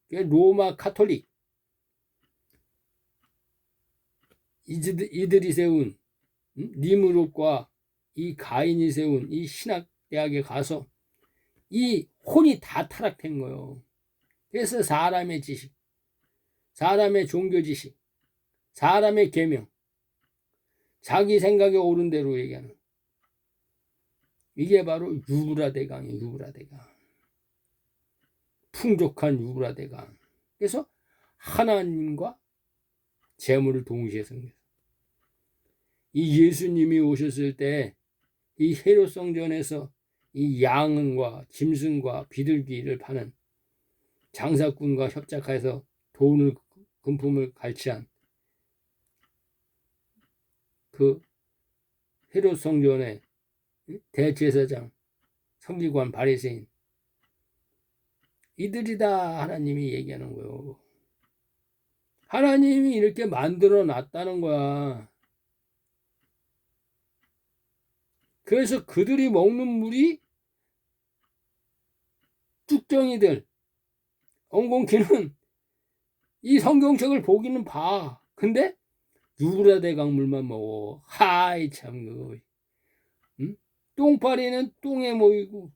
로마 카톨릭 이들이 세운 니무롯과 이 가인이 세운 이 신학대학에 가서 이 혼이 다 타락된 거예요. 그래서 사람의 지식, 사람의 종교 지식, 사람의 계명, 자기 생각에 옳은 대로 얘기하는 이게 바로 유브라데강이에요. 유브라데강. 풍족한 유브라데강. 그래서 하나님과 재물을 동시에 섬겼어요. 이 예수님이 오셨을 때 이 헤롯 성전에서 이 양과 짐승과 비둘기를 파는 장사꾼과 협작해서 돈을 금품을 갈취한 그 헤롯 성전의 대제사장, 서기관, 바리새인 이들이다 하나님이 얘기하는 거예요. 하나님이 이렇게 만들어 놨다는 거야. 그래서 그들이 먹는 물이 쭉정이들, 엉겅퀴는 이 성경책을 보기는 봐. 근데 유브라데 강물만 먹어. 하이 참 그거. 응? 똥파리는 똥에 모이고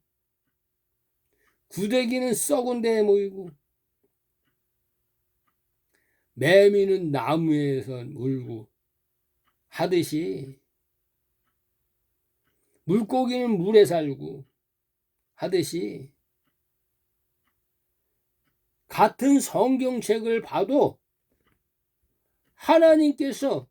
구데기는 썩은 데에 모이고 매미는 나무에서 물고 하듯이 물고기는 물에 살고 하듯이 같은 성경책을 봐도 하나님께서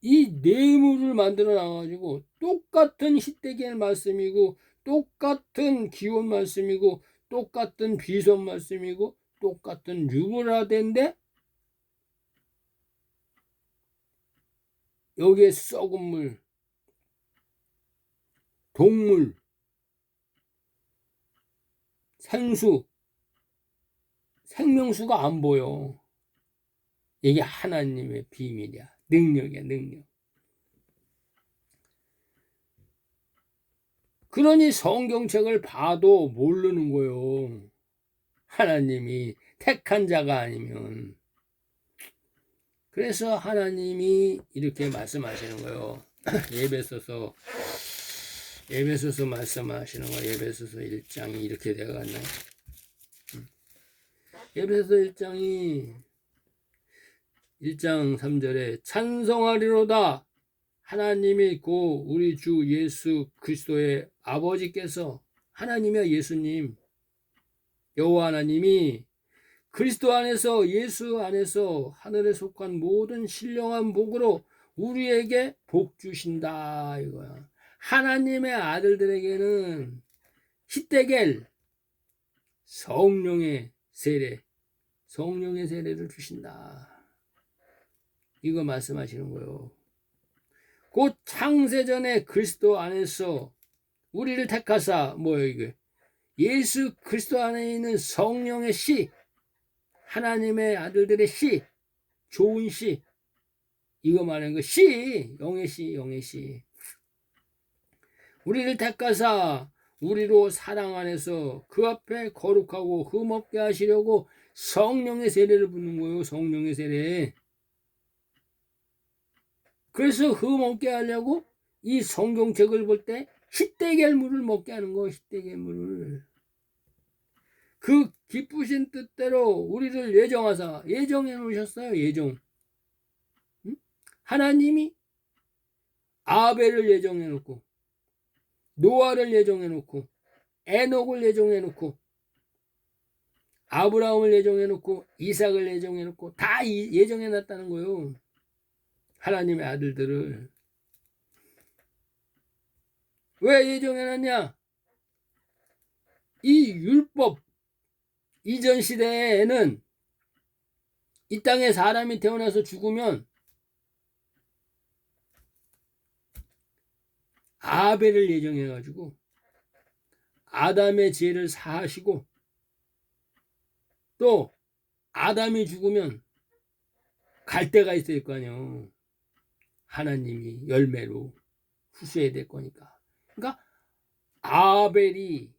이 뇌물을 만들어 놔가지고 똑같은 히데겔 말씀이고 똑같은 기원 말씀이고 똑같은 비손 말씀이고 똑같은 유브라데인데 여기에 썩은 물, 동물, 생수, 생명수가 안 보여. 이게 하나님의 비밀이야. 능력이야, 능력. 그러니 성경책을 봐도 모르는 거요. 하나님이 택한 자가 아니면. 그래서 하나님이 이렇게 말씀하시는 거예요. 에베소서 에베소서 말씀하시는 거 에베소서 1장이 이렇게 되어갔나요? 에베소서 1장 3절에 찬송하리로다 하나님이 고 우리 주 예수 그리스도의 아버지께서 하나님이야 예수님 여호와 하나님이 그리스도 안에서 예수 안에서 하늘에 속한 모든 신령한 복으로 우리에게 복 주신다 이거야. 하나님의 아들들에게는 히데겔 성령의 세례를 주신다. 이거 말씀하시는 거예요. 곧 창세전에 그리스도 안에서 우리를 택하사 뭐예요 이게? 예수 그리스도 안에 있는 성령의 씨, 하나님의 아들들의 씨, 좋은 씨, 이거 말하는 거 씨, 영의 씨. 우리를 택하사 우리로 사랑 안에서 그 앞에 거룩하고 흠없게 하시려고 성령의 세례를 붓는 거예요. 성령의 세례. 그래서 흠없게 하려고 이 성경책을 볼 때 히데겔물을 먹게 하는 거, 히데겔물을. 그 기쁘신 뜻대로 우리를 예정해 놓으셨어요. 예정. 응? 하나님이 아벨을 예정해 놓고 노아를 예정해 놓고 에녹을 예정해 놓고 아브라함을 예정해 놓고 이삭을 예정해 놓고 다 예정해 놨다는 거예요. 하나님의 아들들을. 왜 예정해 놨냐? 이 율법 이전 시대에는 이 땅에 사람이 태어나서 죽으면 아벨을 예정해가지고 아담의 죄를 사하시고 또 아담이 죽으면 갈 데가 있을 거 아니에요. 하나님이 열매로 후수해야 될 거니까. 그러니까 아벨이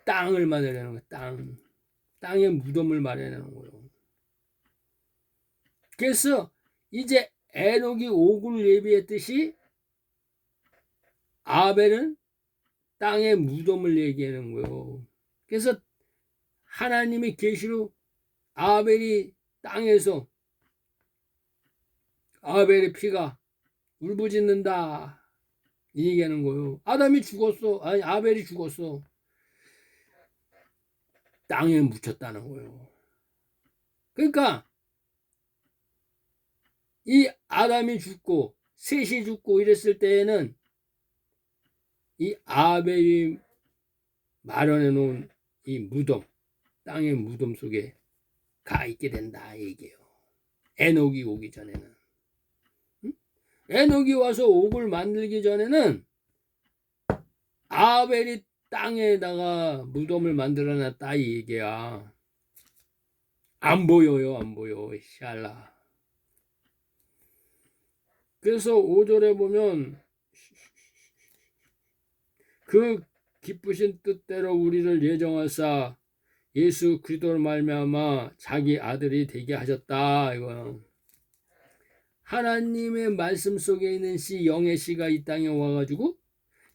땅을 마련하는 거예요. 땅의 무덤을 마련하는 거예요. 그래서 이제 에녹이 오굴 예비했듯이 아벨은 땅의 무덤을 얘기하는 거예요. 그래서 하나님이 계시로 아벨이 땅에서 아벨의 피가 울부짖는다 이 얘기하는 거예요. 아담이 죽었어. 아니 아벨이 죽었어. 땅에 묻혔다는 거예요. 그러니까 이 아담이 죽고 셋이 죽고 이랬을 때에는 이 아벨이 마련해 놓은 이 무덤, 땅의 무덤 속에 가 있게 된다 얘기예요. 에녹이 오기 전에는. 응? 에녹이 와서 옥을 만들기 전에는 아벨이 땅에다가 무덤을 만들어 놨다 이 얘기야. 안 보여요. 샬라. 그래서 5절에 보면 그 기쁘신 뜻대로 우리를 예정하사 예수 그리스도로 말미암아 자기 아들이 되게 하셨다 이거. 하나님의 말씀 속에 있는 씨 영의 씨가 이 땅에 와가지고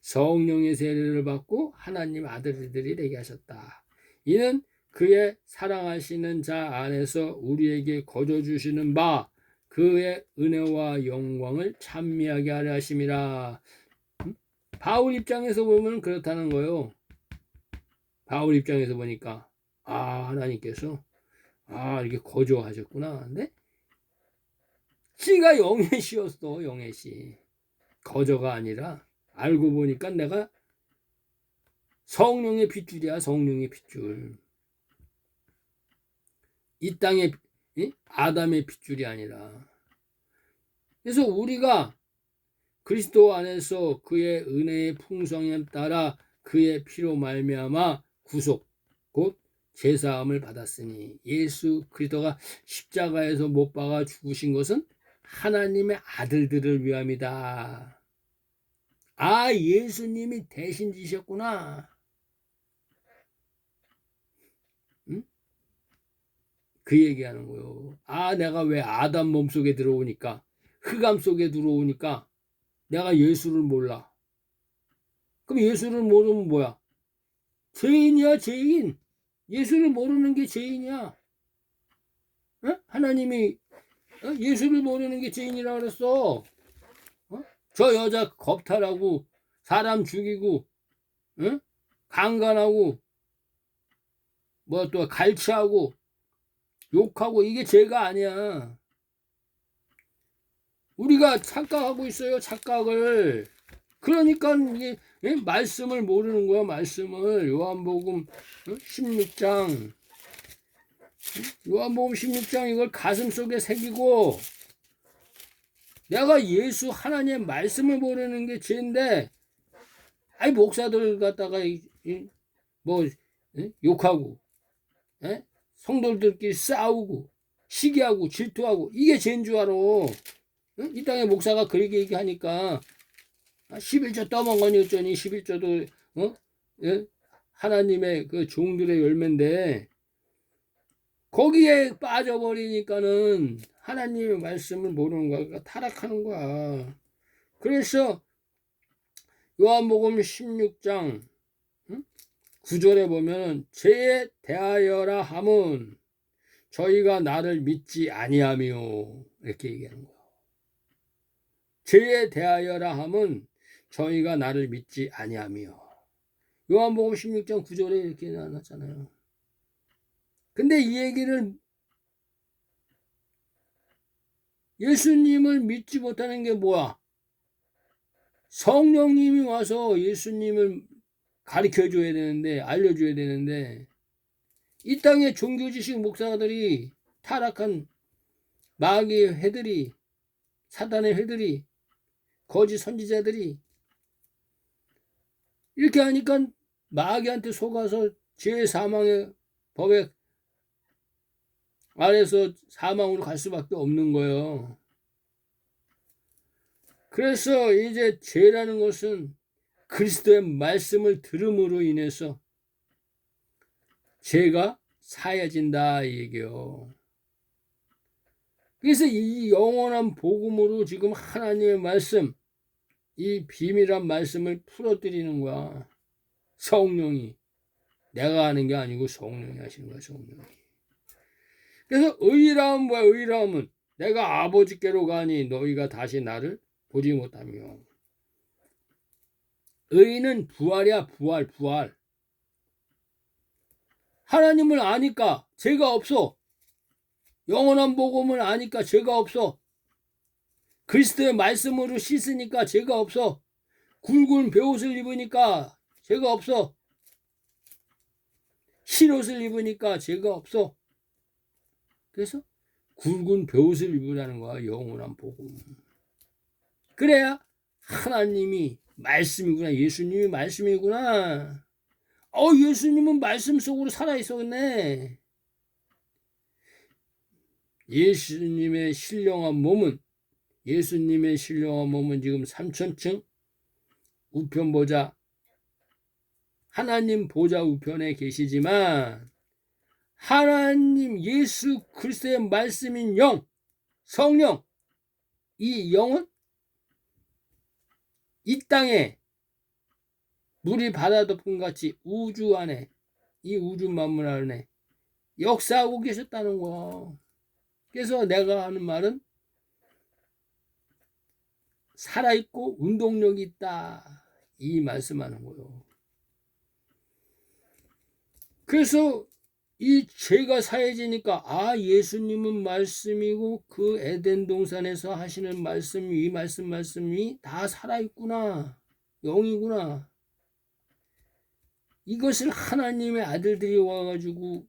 성령의 세례를 받고 하나님 아들들이 되게 하셨다. 이는 그의 사랑하시는 자 안에서 우리에게 거저 주시는 바 그의 은혜와 영광을 찬미하게 하려 하심이라. 바울 입장에서 보면 그렇다는 거예요. 바울 입장에서 보니까 하나님께서 이렇게 거저하셨구나. 근데 씨가 영의 씨였어. 영의 씨. 거저가 아니라 알고 보니까 내가 성령의 핏줄이야. 성령의 핏줄. 이 땅에 아담의 핏줄이 아니라. 그래서 우리가 그리스도 안에서 그의 은혜의 풍성함에 따라 그의 피로 말미암아 구속 곧 제사함을 받았으니 예수 그리스도가 십자가에서 못 박아 죽으신 것은 하나님의 아들들을 위함이다. 예수님이 대신 지셨구나. 응? 그 얘기하는 거예요. 내가 왜 아담 몸속에 들어오니까 흑암 속에 들어오니까 내가 예수를 몰라. 그럼 예수를 모르면 뭐야? 죄인이야, 죄인. 예수를 모르는 게 죄인이야. 어? 하나님이 예수를 모르는 게 죄인이라고 그랬어. 저 여자 겁탈하고 사람 죽이고 강간하고 뭐 또 갈취하고 욕하고 이게 죄가 아니야. 우리가 착각하고 있어요. 착각을. 그러니까 이게 말씀을 모르는 거야. 말씀을. 요한복음 16장 요한복음 16장 이걸 가슴속에 새기고 내가 예수 하나님의 말씀을 모르는 게 죄인데 아이 목사들 갖다가 뭐 욕하고 성도들끼리 싸우고 시기하고 질투하고 이게 죄인 줄 알아. 이 땅에 목사가 그렇게 얘기하니까 11조 떠먹으니 어쩌니 11조도 하나님의 그 종들의 열매인데 거기에 빠져버리니까는 하나님의 말씀을 모르는 거야. 그러니까 타락하는 거야. 그래서 요한복음 16장 9절에 보면 죄에 대하여라 함은 저희가 나를 믿지 아니하며 이렇게 얘기하는 거야. 죄에 대하여라 함은 저희가 나를 믿지 아니하며 요한복음 16장 9절에 이렇게 나왔잖아요. 근데 이 얘기를 예수님을 믿지 못하는 게 뭐야? 성령님이 와서 예수님을 가르쳐줘야 되는데 알려줘야 되는데 이 땅의 종교지식 목사들이 타락한 마귀의 회들이 사단의 회들이 거짓 선지자들이 이렇게 하니까 마귀한테 속아서 죄 사망의 법에 아래서 사망으로 갈 수밖에 없는 거예요. 그래서 이제 죄라는 것은 그리스도의 말씀을 들음으로 인해서 죄가 사해진다 이 얘기요. 그래서 이 영원한 복음으로 지금 하나님의 말씀, 이 비밀한 말씀을 풀어드리는 거야. 성령이. 내가 하는 게 아니고 성령이 하시는 거야, 성령이. 그래서 의라함은 뭐야? 의라함은 내가 아버지께로 가니 너희가 다시 나를 보지 못하며. 의는 부활이야, 부활, 부활. 하나님을 아니까 죄가 없어. 영원한 복음을 아니까 죄가 없어. 그리스도의 말씀으로 씻으니까 죄가 없어. 굵은 베옷을 입으니까 죄가 없어. 흰옷을 입으니까 죄가 없어. 그래서 굵은 베옷을 입으라는 거야. 영원한 복음. 그래야 하나님이 말씀이구나. 예수님이 말씀이구나. 예수님은 말씀 속으로 살아있었네. 예수님의 신령한 몸은 지금 3천층 우편 보좌 하나님 보좌 우편에 계시지만 하나님 예수 그리스도의 말씀인 영 성령 이 영은 이 땅에 물이 바다 덮은 같이 우주 안에 이 우주 만물 안에 역사하고 계셨다는 거야. 그래서 내가 하는 말은 살아있고 운동력이 있다 이 말씀하는 거예요. 그래서 이 죄가 사해지니까 예수님은 말씀이고 그 에덴 동산에서 하시는 말씀 이 말씀이 다 살아있구나 영이구나. 이것을 하나님의 아들들이 와가지고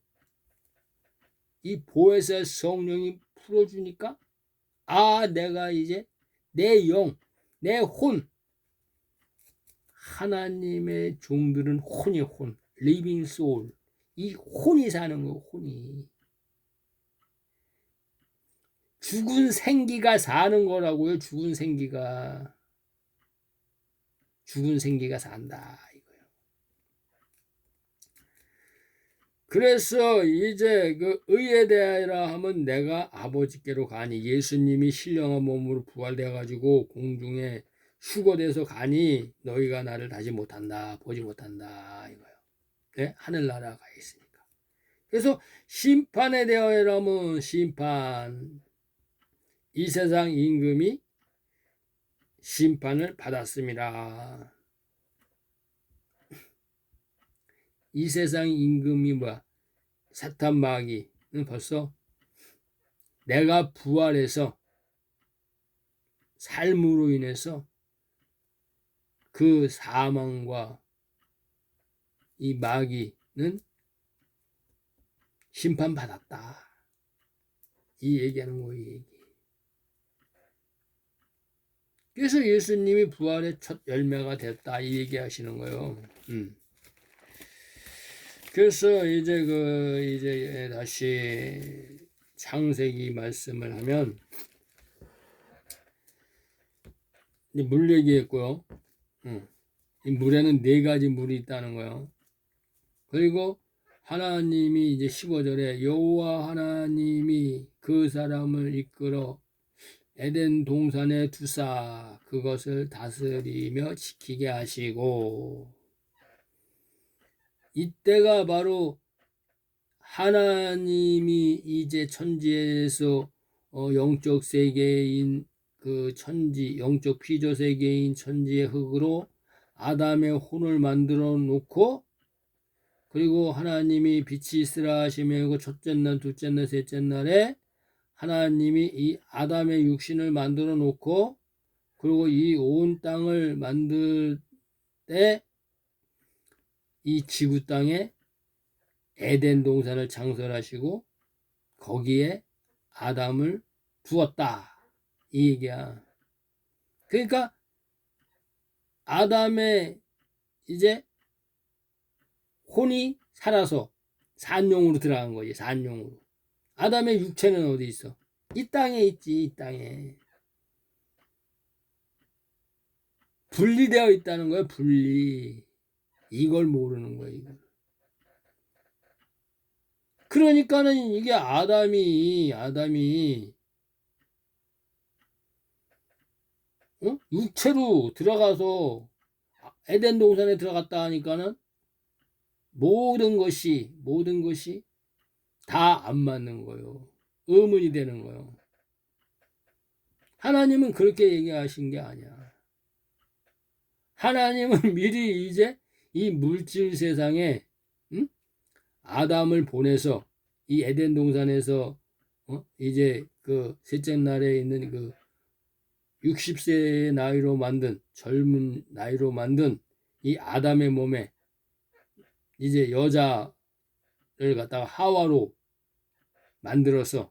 이 보혜사 성령이 풀어주니까 내가 이제 내 영, 내 혼 하나님의 종들은 혼이 혼 리빙 소울 이 혼이 사는 거 혼이 죽은 생기가 사는 거라고요. 죽은 생기가 산다 이거예요. 그래서 이제 그 의에 대하여라 하면 내가 아버지께로 가니 예수님이 신령한 몸으로 부활되어 가지고 공중에 수거돼서 가니 너희가 나를 다시 못한다, 보지 못한다 이거예요. 네? 하늘나라 가 있으니까. 그래서 심판에 대하여라면 심판, 이 세상 임금이 심판을 받았습니다. 이 세상 임금이 뭐야? 사탄 마귀는 벌써 내가 부활해서 삶으로 인해서 그 사망과 이 마귀는 심판받았다. 이 얘기하는 거예요. 이 얘기. 그래서 예수님이 부활의 첫 열매가 됐다. 이 얘기하시는 거예요. 그래서 이제 다시 창세기 말씀을 하면 물 얘기했고요. 이 물에는 4가지 물이 있다는 거예요. 그리고 하나님이 이제 15절에 여호와 하나님이 그 사람을 이끌어 에덴 동산에 두사 그것을 다스리며 지키게 하시고, 이때가 바로 하나님이 이제 천지에서 영적 세계인 그 천지, 영적 피조 세계인 천지의 흙으로 아담의 혼을 만들어 놓고, 그리고 하나님이 빛이 있으라 하시며 그 첫째 날, 둘째 날, 셋째 날에 하나님이 이 아담의 육신을 만들어 놓고, 그리고 이 온 땅을 만들 때 이 지구 땅에 에덴 동산을 창설하시고 거기에 아담을 두었다. 이 얘기야. 그러니까 아담의 이제 혼이 살아서 산용으로 들어간 거지. 산용으로. 아담의 육체는 어디 있어? 이 땅에 있지. 이 땅에. 분리되어 있다는 거야. 분리. 이걸 모르는 거야. 이걸. 그러니까는 이게 아담이 육체로 들어가서 에덴 동산에 들어갔다 하니까는 모든 것이 다 안 맞는 거예요. 의문이 되는 거예요. 하나님은 그렇게 얘기하신 게 아니야. 하나님은 미리 이제 이 물질 세상에 아담을 보내서 이 에덴 동산에서 이제 그 셋째 날에 있는 그 60세의 나이로 만든 젊은 나이로 만든 이 아담의 몸에 이제 여자를 갖다가 하와로 만들어서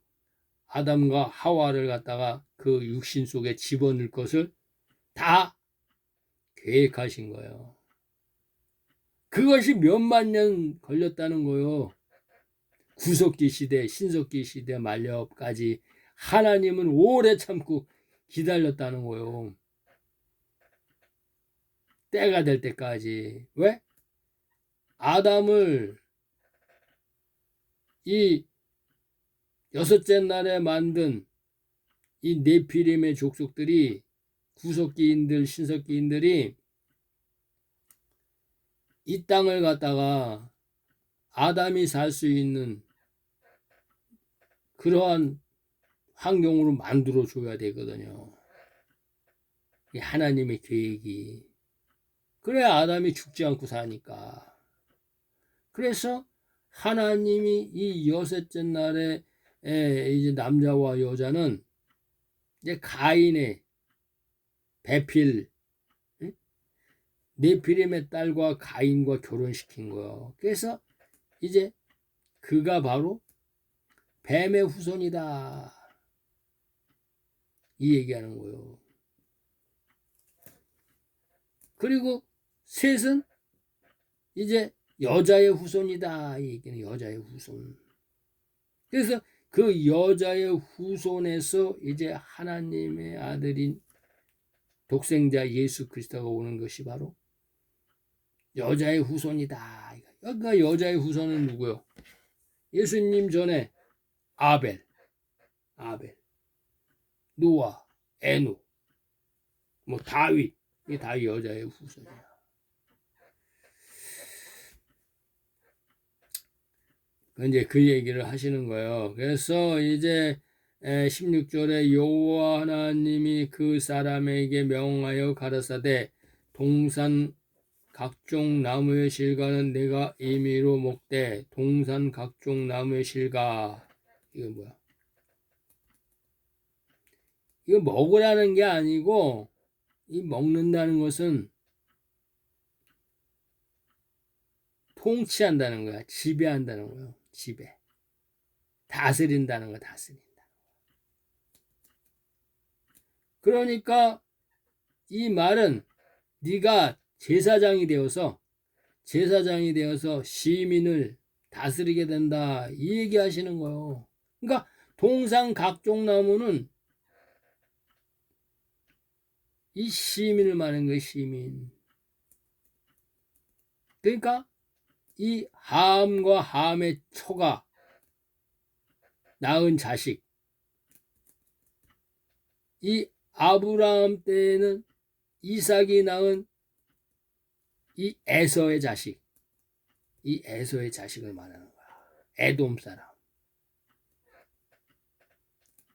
아담과 하와를 갖다가 그 육신 속에 집어넣을 것을 다 계획하신 거예요. 그것이 몇만 년 걸렸다는 거예요. 구석기 시대, 신석기 시대 만렵까지 하나님은 오래 참고 기다렸다는 거예요. 때가 될 때까지. 왜? 아담을 이 6째 날에 만든 이 네피림의 족속들이, 구석기인들, 신석기인들이 이 땅을 갖다가 아담이 살 수 있는 그러한 환경으로 만들어 줘야 되거든요. 하나님의 계획이. 그래야 아담이 죽지 않고 사니까. 그래서 하나님이 이 6째 날에 이제 남자와 여자는 이제 가인의 배필, 네피림의 딸과 가인과 결혼시킨 거예요. 그래서 이제 그가 바로 뱀의 후손이다. 이 얘기하는 거예요. 그리고 셋은 이제 여자의 후손이다. 이 얘기는 여자의 후손. 그래서 그 여자의 후손에서 이제 하나님의 아들인 독생자 예수 그리스도가 오는 것이 바로 여자의 후손이다. 그러니까 여자의 후손은 누구요? 예수님 전에 아벨, 노아, 에노, 뭐 다윗, 이게 다 여자의 후손이야. 이제 그 얘기를 하시는 거예요. 그래서 이제 16절에 여호와 하나님이 그 사람에게 명하여 가라사대 동산 각종 나무의 실과는 내가 임의로 먹되 동산 각종 나무의 실과 이거 뭐야? 이거 먹으라는 게 아니고 이 먹는다는 것은 통치한다는 거야. 지배한다는 거예요. 지배. 다스린다는 거 다스린다. 그러니까 이 말은 네가 제사장이 되어서 시민을 다스리게 된다. 이 얘기 하시는 거예요. 그러니까 동상 각종 나무는 이 시민을 말하는 거예요. 시민. 그러니까 이 함과 함의 초가 낳은 자식, 이 아브라함 때에는 이삭이 낳은 이 에서의 자식, 이 에서의 자식을 말하는 거야. 에돔 사람,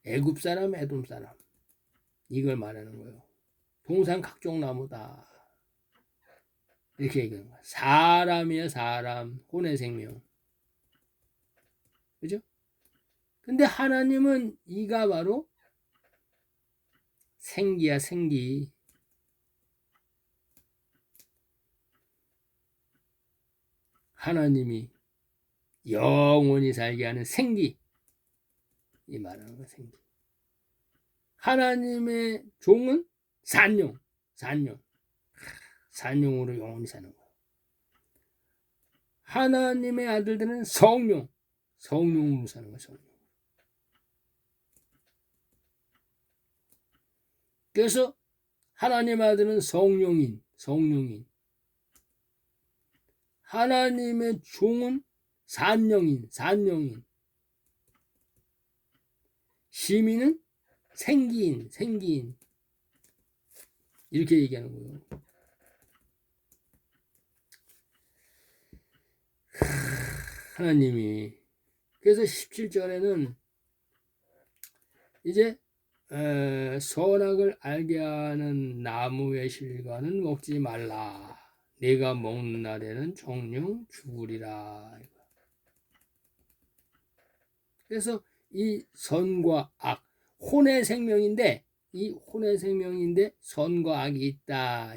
애굽 사람, 에돔 사람, 이걸 말하는 거예요. 동산 각종 나무다. 이렇게 얘기하는 거야. 사람이야, 사람, 혼의 생명. 그죠? 근데 하나님은 이가 바로 생기야, 생기. 하나님이 영원히 살게 하는 생기. 이 말하는 거 생기. 하나님의 종은 산용, 산용으로 영원히 사는 거예요. 하나님의 아들들은 성령으로 사는 거예요. 성령. 그래서 하나님 아들은 성령인. 하나님의 종은 산령인. 시민은 생기인. 이렇게 얘기하는 거예요. 하나님이. 그래서 17절에는 이제 선악을 알게 하는 나무의 실과는 먹지 말라. 내가 먹는 날에는 정령 죽으리라. 그래서 이 선과 악, 혼의 생명인데 선과 악이 있다.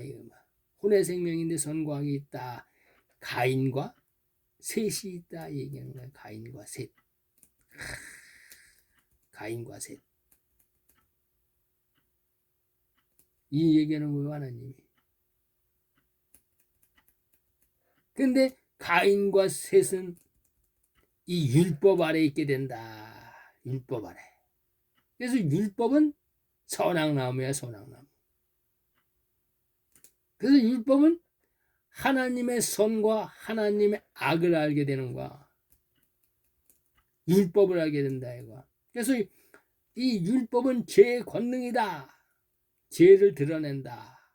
혼의 생명인데 선과 악이 있다. 가인과 셋이 있다. 얘기하는 거야. 가인과 셋. 이 얘기하는 거예요. 하나님이. 근데 가인과 셋은 이 율법 아래 있게 된다. 율법 아래. 그래서 율법은 선악나무야, 선악나무. 그래서 율법은 하나님의 선과 하나님의 악을 알게 되는 거야. 율법을 알게 된다, 이거. 그래서 이 율법은 죄의 권능이다. 죄를 드러낸다.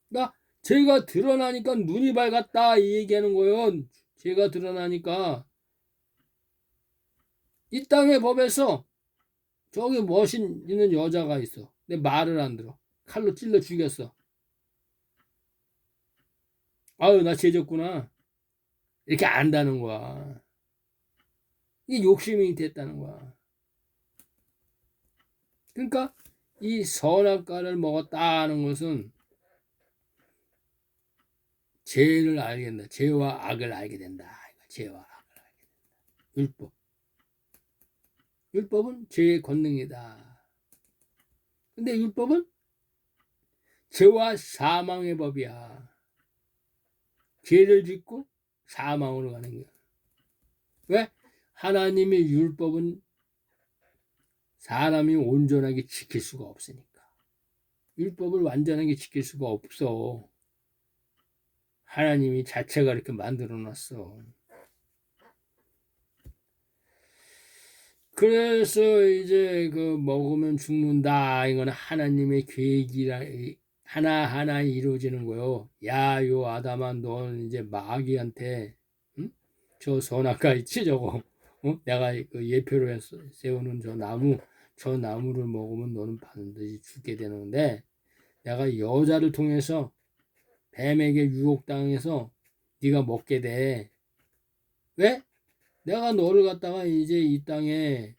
그러니까 죄가 드러나니까 눈이 밝았다, 이 얘기하는 거예요. 죄가 드러나니까. 이 땅의 법에서 저기 멋있는 여자가 있어. 근데 말을 안 들어. 칼로 찔러 죽였어. 아유, 나 죄졌구나. 이렇게 안다는 거야. 이 욕심이 됐다는 거야. 그러니까 이 선악과를 먹었다는 것은 죄를 알게 된다. 죄와 악을 알게 된다. 죄와 악을 알게 된다. 율법은 죄의 권능이다. 근데 율법은 죄와 사망의 법이야. 죄를 짓고 사망으로 가는 거야. 왜? 하나님의 율법은 사람이 온전하게 지킬 수가 없으니까. 율법을 완전하게 지킬 수가 없어. 하나님이 자체가 이렇게 만들어 놨어. 그래서 이제 그 먹으면 죽는다. 이거는 하나님의 계획이라 하나하나 이루어지는 거요. 야, 요 아담아, 넌 이제 마귀한테, 응? 저 선악과 있지, 저거. 내가 그 예표로 해서 세우는 저 나무를 먹으면 너는 반드시 죽게 되는데, 내가 여자를 통해서 뱀에게 유혹당해서 네가 먹게 돼. 왜? 내가 너를 갖다가 이제 이 땅에,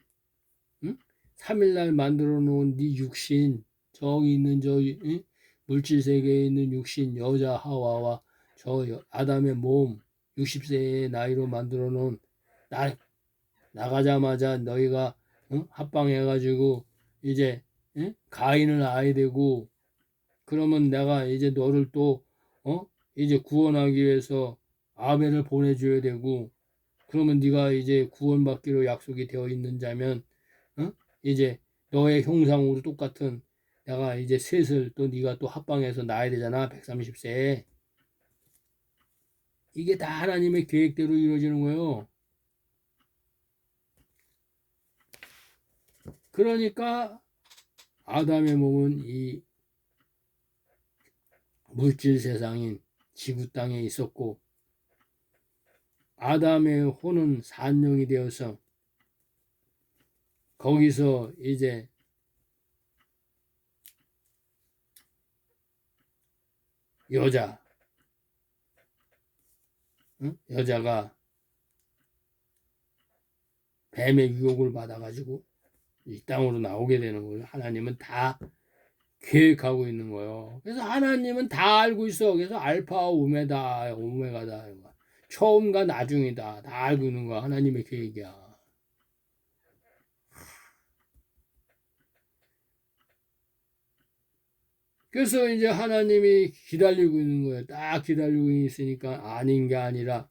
응? 3일날 만들어 놓은 네 육신, 저기 있는 응? 물질 세계에 있는 육신 여자 하와와 아담의 몸 60세의 나이로 만들어 놓은 나 나가자마자 너희가 합방해 가지고 이제 가인을 아야 되고 그러면 내가 이제 너를 또 이제 구원하기 위해서 아벨을 보내줘야 되고 그러면 네가 이제 구원받기로 약속이 되어 있는 자면 이제 너의 형상으로 똑같은 내가 이제 셋을 또 네가 또 합방해서 낳아야 되잖아. 130세에. 이게 다 하나님의 계획대로 이루어지는 거예요. 그러니까 아담의 몸은 이 물질 세상인 지구 땅에 있었고 아담의 혼은 산령이 되어서 거기서 이제 여자가 뱀의 유혹을 받아가지고 이 땅으로 나오게 되는 거예요. 하나님은 다 계획하고 있는 거예요. 그래서 하나님은 다 알고 있어. 그래서 알파 오메가다. 처음과 나중이다. 다 알고 있는 거야. 하나님의 계획이야. 그래서 이제 하나님이 기다리고 있는 거예요. 딱 기다리고 있으니까 아닌 게 아니라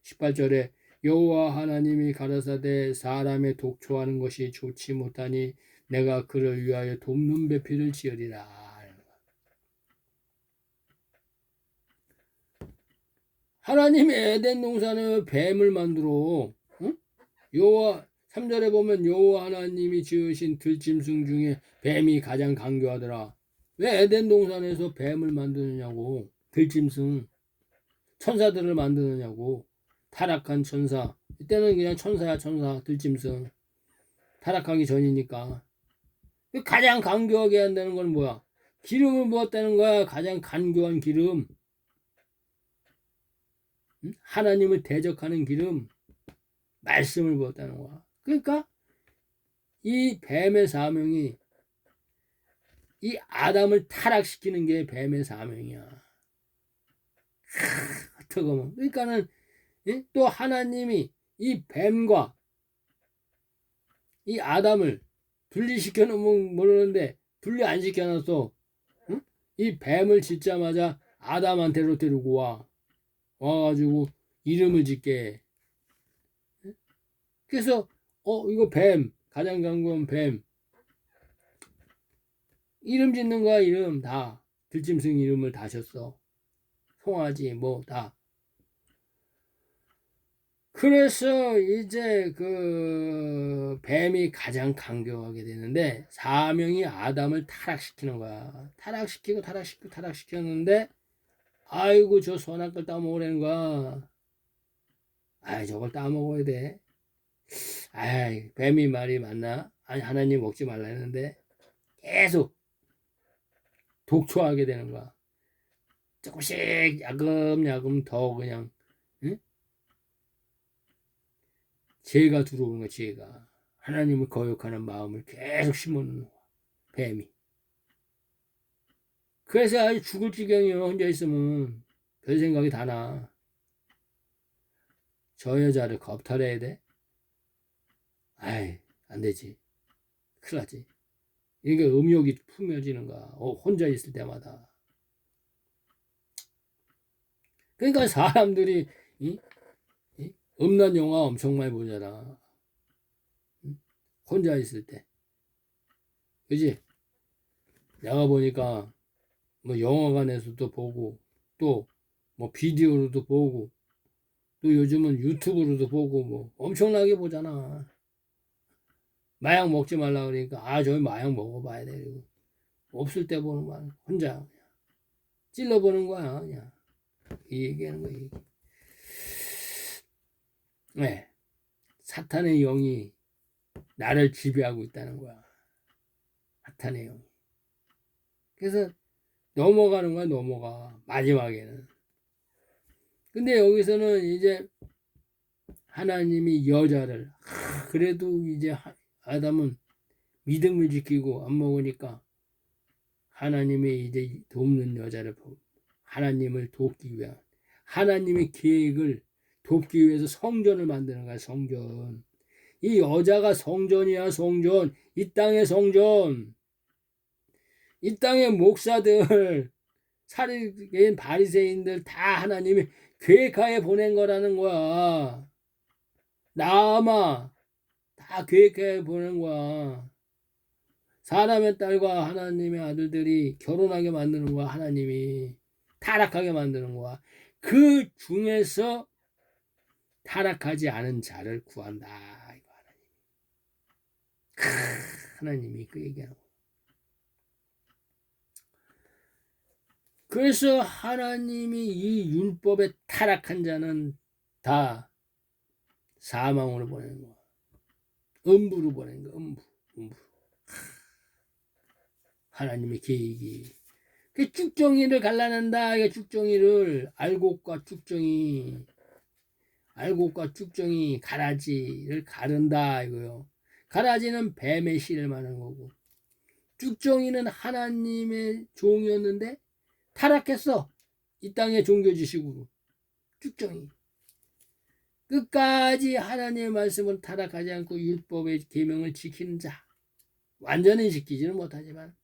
18절에 여호와 하나님이 가라사대 사람의 독초하는 것이 좋지 못하니 내가 그를 위하여 돕는 배필을 지으리라. 하나님이 에덴 동산에 뱀을 만들어 여호와 3절에 보면 여호와 하나님이 지으신 들짐승 중에 뱀이 가장 강교하더라. 왜 에덴 동산에서 뱀을 만드느냐고. 들짐승 천사들을 만드느냐고. 타락한 천사. 이때는 그냥 천사야 천사. 들짐승. 타락하기 전이니까. 가장 강교하게 한다는 건 뭐야? 기름을 부었다는 거야. 가장 간교한 기름. 하나님을 대적하는 기름. 말씀을 부었다는 거야. 그러니까 이 뱀의 사명이 이 아담을 타락시키는 게 뱀의 사명이야. 그러니까는 또 하나님이 이 뱀과 이 아담을 분리시켜 놓으면 모르는데 분리 안 시켜놨어. 응? 이 뱀을 짓자마자 아담한테로 데리고 와가지고 이름을 짓게. 그래서 이거 뱀 가장 강구한 뱀 이름 짓는 거야. 이름 다 들짐승 이름을 다 졌어. 송아지 뭐 다. 그래서 이제 그 뱀이 가장 강경하게 되는데 사명이 아담을 타락시키는 거야. 타락시켰는데 아이고 저 선악을 따먹으라는 거야. 아이 저걸 따먹어야 돼. 아이 뱀이 말이 맞나? 아니 하나님 먹지 말라 했는데 계속 독초하게 되는 거야. 조금씩 야금야금 더 그냥 응? 죄가 들어오는 거야. 죄가. 하나님을 거역하는 마음을 계속 심어놓는 거야. 뱀이. 그래서 아주 죽을 지경이에요. 혼자 있으면 별 생각이 다 나. 저 여자를 겁탈해야 돼? 아이 안 되지. 큰일 나지. 이게 음욕이 품어지는 거야. 혼자 있을 때마다. 그러니까 사람들이 이? 음란 영화 엄청 많이 보잖아. 혼자 있을 때. 그지? 내가 보니까 뭐 영화관에서도 보고 또 뭐 비디오로도 보고 또 요즘은 유튜브로도 보고 뭐 엄청나게 보잖아. 마약 먹지 말라 그러니까 저기 마약 먹어봐야 돼. 없을 때 보는 거야. 혼자 그냥 찔러보는 거야. 그냥 이 얘기하는 거야. 얘기. 네. 사탄의 영이 나를 지배하고 있다는 거야. 사탄의 영이. 그래서 넘어가는 거야. 넘어가. 마지막에는. 근데 여기서는 이제 하나님이 여자를 그래도 이제 아담은 믿음을 지키고 안 먹으니까 하나님의 이제 돕는 여자를 하나님을 돕기 위한 하나님의 계획을 돕기 위해서 성전을 만드는 거야. 성전. 이 여자가 성전이야. 성전. 이 땅의 성전. 이 땅의 목사들 사리개인 바리새인들 다 하나님이 계획하에 보낸 거라는 거야. 나아마 다 계획하에 보낸 거야. 사람의 딸과 하나님의 아들들이 결혼하게 만드는 거야. 하나님이 타락하게 만드는 거야. 그 중에서 타락하지 않은 자를 구한다. 이거 하나님이 그 얘기하는 거야. 그래서 하나님이 이 율법에 타락한 자는 다 사망으로 보내는 거야. 음부로 보내는 거야. 음부. 하나님의 계획이. 그 쭉정이를 갈라낸다. 이게 쭉정이를 알곡과 쭉정이 가라지를 가른다 이거요. 가라지는 뱀의 씨를 말하는 거고 쭉정이는 하나님의 종이었는데 타락했어. 이 땅의 종교 지식으로. 쭉정이. 끝까지 하나님의 말씀을 타락하지 않고 율법의 계명을 지키는 자. 완전히 지키지는 못하지만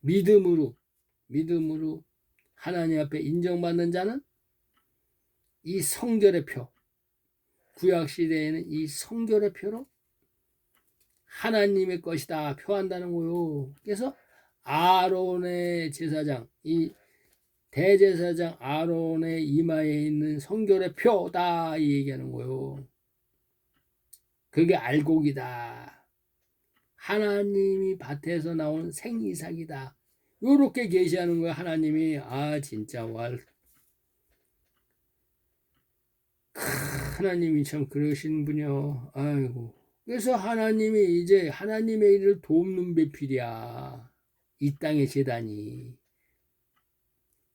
믿음으로 하나님 앞에 인정받는 자는 이 성결의 표. 구약 시대에는 이 성결의 표로 하나님의 것이다 표한다는 거요. 그래서 아론의 제사장, 이 대제사장 아론의 이마에 있는 성결의 표다 이 얘기하는 거요. 그게 알곡이다. 하나님이 밭에서 나온 생이삭이다. 요렇게 계시하는 거예요. 하나님이. 진짜 하나님이 참 그러신 분이요. 아이고. 그래서 하나님이 이제 하나님의 일을 돕는 배필이야. 이 땅의 재단이.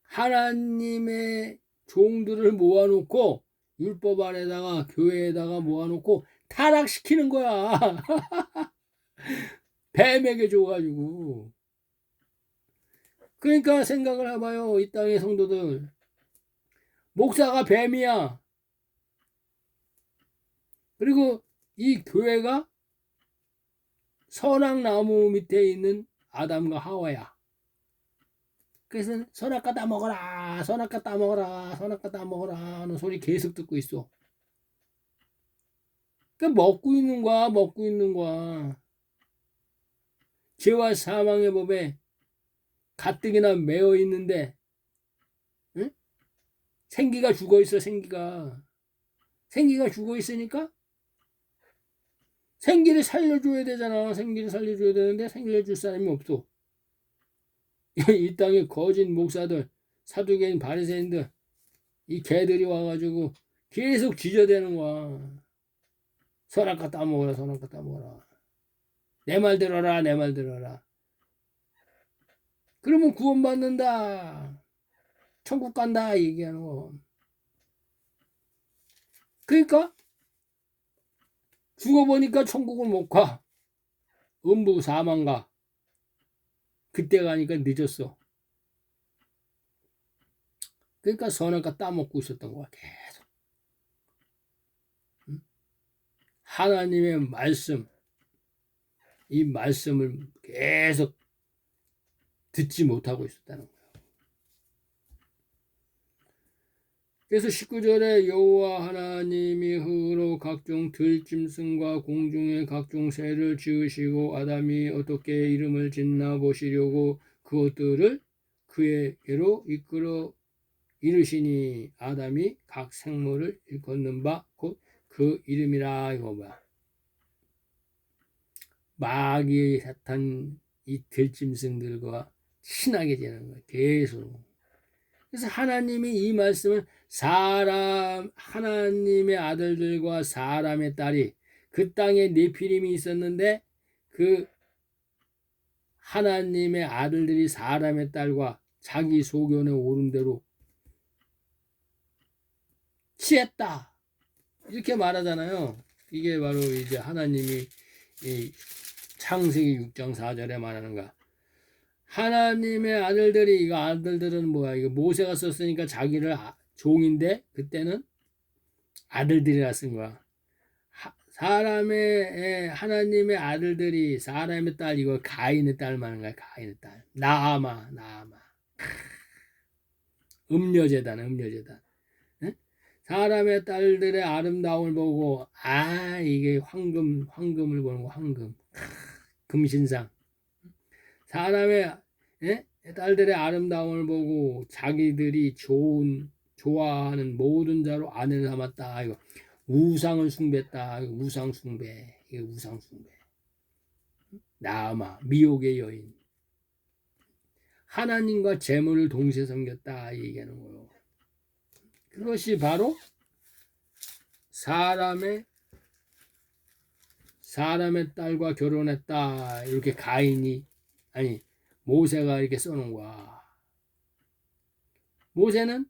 하나님의 종들을 모아놓고 율법 안에다가 교회에다가 모아놓고 타락시키는 거야. 뱀에게 줘가지고. 그러니까 생각을 해봐요. 이 땅의 성도들. 목사가 뱀이야. 그리고 이 교회가 선악나무 밑에 있는 아담과 하와야. 그래서 선악과 따먹어라 선악과 따먹어라 선악과 따먹어라 하는 소리 계속 듣고 있어. 그러니까 먹고 있는 거야. 죄와 사망의 법에 가뜩이나 매어 있는데 응? 생기가 죽어 있어. 생기가 죽어 있으니까 생기를 살려줘야 되잖아. 생기를 살려줘야 되는데 살려줄 사람이 없어. 이 땅에 거짓 목사들, 사두개인 바리새인들, 이 개들이 와가지고 계속 지저대는 거야. 선악과 따먹어라, 선악과 따먹어라. 내 말 들어라, 내 말 들어라. 그러면 구원받는다. 천국 간다. 얘기하는 거. 그러니까 죽어보니까 천국을 못 가. 음부 사망 가. 그때 가니까 늦었어. 그러니까 선악과 따먹고 있었던 거야. 계속. 하나님의 말씀, 이 말씀을 계속 듣지 못하고 있었다는 거야. 그래서 19절에 여호와 하나님이 흙으로 각종 들짐승과 공중의 각종 새를 지으시고 아담이 어떻게 이름을 짓나 보시려고 그것들을 그에게로 이끌어 이르시니 아담이 각 생물을 일컫는 바 곧 그 이름이라. 이거 봐. 마귀의 사탄 이 들짐승들과 친하게 지내는 거예요. 계속. 그래서 하나님이 이 말씀을 하나님의 아들들과 사람의 딸이 그 땅에 네피림이 있었는데 그 하나님의 아들들이 사람의 딸과 자기 소견에 오른 대로 취했다. 이렇게 말하잖아요. 이게 바로 이제 하나님이 이 창세기 6장 4절에 말하는 거. 하나님의 아들들이, 이거 아들들은 뭐야? 이거 모세가 썼으니까 자기를 종인데 그때는 아들들이라 쓴 거야. 하나님의 아들들이 사람의 딸, 이거 가인의 딸 말하는 거야. 가인의 딸. 나아마. 음녀재단. 사람의 딸들의 아름다움을 보고, 이게 황금을 보는 거, 황금. 금신상. 사람의 딸들의 아름다움을 보고 자기들이 좋아하는 모든 자로 아내를 삼았다. 이거 우상을 숭배했다. 이거 우상 숭배. 나아마 미혹의 여인. 하나님과 재물을 동시에 섬겼다. 이 얘기하는 거예요. 그것이 바로 사람의 딸과 결혼했다. 이렇게 모세가 이렇게 써놓은 거야. 모세는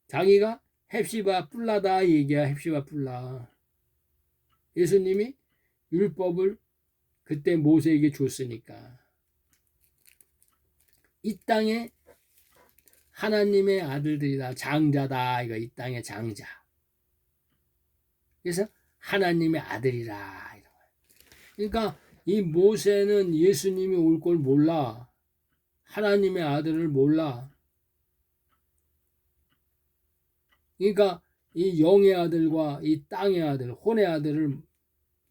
자기가 헵시바 뿔라다 얘기야. 헵시바 뿔라. 예수님이 율법을 그때 모세에게 줬으니까 이 땅에 하나님의 아들들이다. 장자다. 이거 이 땅의 장자. 그래서 하나님의 아들이라. 이런 거야. 그러니까 이 모세는 예수님이 올 걸 몰라. 하나님의 아들을 몰라. 그러니까 이 영의 아들과 이 땅의 아들, 혼의 아들을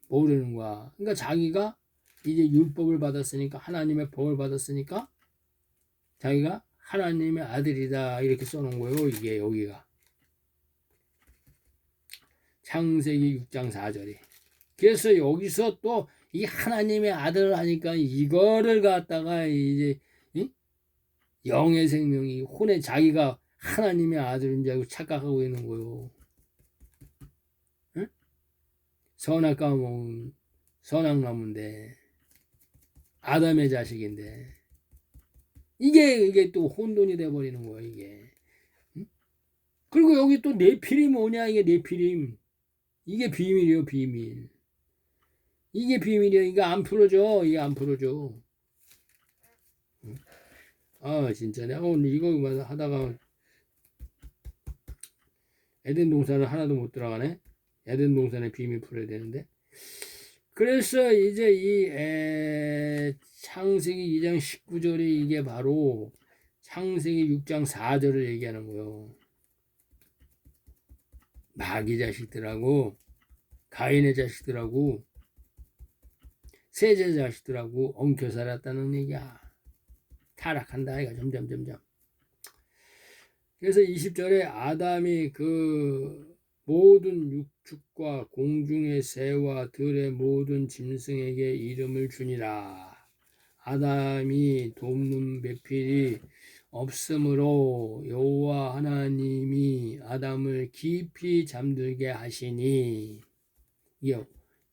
모르는 거야. 그러니까 자기가 이제 율법을 받았으니까, 하나님의 법을 받았으니까 자기가 하나님의 아들이다 이렇게 써놓은 거예요. 이게 여기가 창세기 6장 4절이. 그래서 여기서 또 이 하나님의 아들을 하니까 이거를 갖다가 이제 영의 생명이 혼에 자기가 하나님의 아들인 줄 알고 착각하고 있는 거예요. 응? 선악과 먹은 선악나무인데 아담의 자식인데 이게 또 혼돈이 돼버리는 거예요. 이게. 응? 그리고 여기 또 네피림 뭐냐? 이게 네피림. 이게 비밀이에요. 비밀. 이게 비밀이에요. 이게 안 풀어져. 응? 진짜 내가 오늘 이거 하다가 에덴 동산을 하나도 못 들어가네. 에덴 동산의 비밀 풀어야 되는데. 그래서 이제 이 창세기 2장 19절이 이게 바로 창세기 6장 4절을 얘기하는 거예요. 마귀 자식들하고 가인의 자식들하고 세제 자식들하고 엉켜 살았다는 얘기야. 타락한다 이가 점점. 그래서 20절에 아담이 그 모든 육축과 공중의 새와 들의 모든 짐승에게 이름을 주니라. 아담이 돕는 배필이 없으므로 여호와 하나님이 아담을 깊이 잠들게 하시니,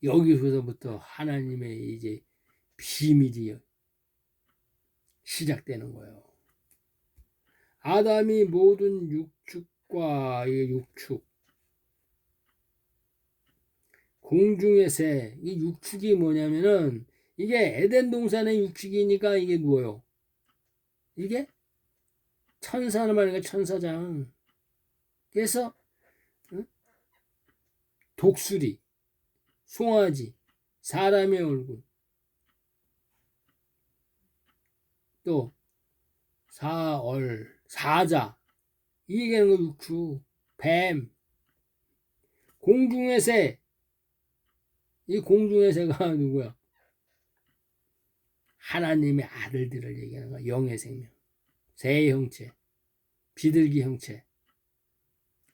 여기서부터 하나님의 이제 비밀이 시작되는 거예요. 아담이 모든 육축과 공중의 새, 이 육축이 뭐냐면은 이게 에덴 동산의 육축이니까 이게 뭐예요? 이게 천사는 말이니까 천사장. 그래서 독수리, 송아지, 사람의 얼굴, 또 사자, 이 얘기하는 거 육축, 뱀, 공중의 새. 이 공중의 새가 누구야? 하나님의 아들들을 얘기하는 거야. 영의 생명, 새의 형체, 비둘기 형체,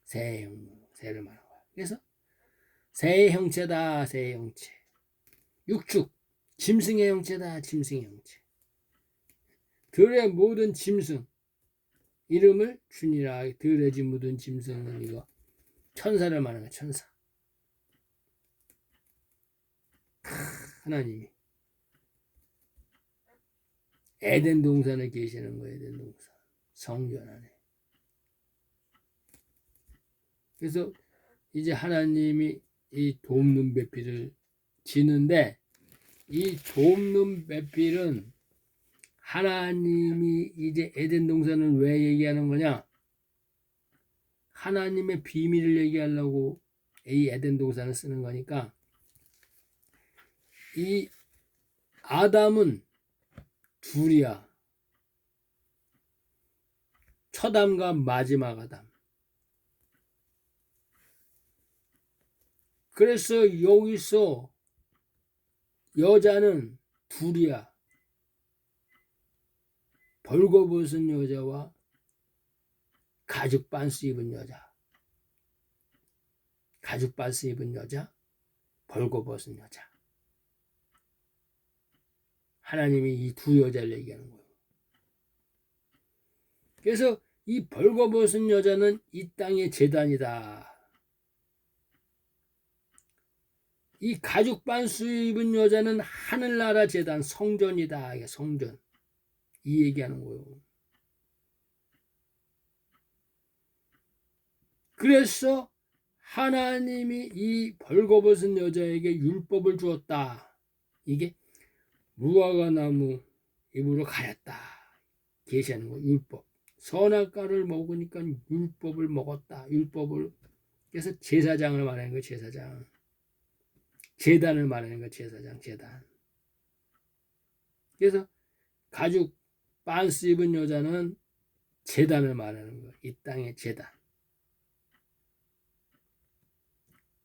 새를 말하는 거야. 그래서 새의 형체다. 새의 형체. 육축, 짐승의 형체다. 짐승의 형체. 들의 모든 짐승 이름을 주니라. 들의 모든 짐승은 이거 천사를 말하는 거야. 천사. 하나님이 에덴 동산에 계시는 거예요. 에덴 동산 성전 안에. 그래서 이제 하나님이 이 돕는 배필을 지는데, 이 돕는 배필은 하나님이 이제 에덴 동산을 왜 얘기하는 거냐? 하나님의 비밀을 얘기하려고 이 에덴 동산을 쓰는 거니까, 이 아담은 둘이야. 첫 아담과 마지막 아담. 그래서 여기서 여자는 둘이야. 벌거벗은 여자와 가죽 반스 입은 여자. 가죽 반스 입은 여자, 벌거벗은 여자. 하나님이 이 두 여자를 얘기하는 거예요. 그래서 이 벌거벗은 여자는 이 땅의 제단이다. 이 가죽 반스 입은 여자는 하늘나라 제단, 성전이다. 이게 성전. 이 얘기하는 거예요. 그래서 하나님이 이 벌거벗은 여자에게 율법을 주었다. 이게 무화과 나무 입으로 가렸다. 계시하는 거. 율법. 선악과를 먹으니까 율법을 먹었다. 율법을. 그래서 제사장을 말하는 거예요. 제사장. 제단을 말하는 거예요. 제사장. 제단. 그래서 가죽 반스 입은 여자는 제단을 말하는 거예요. 이 땅의 제단.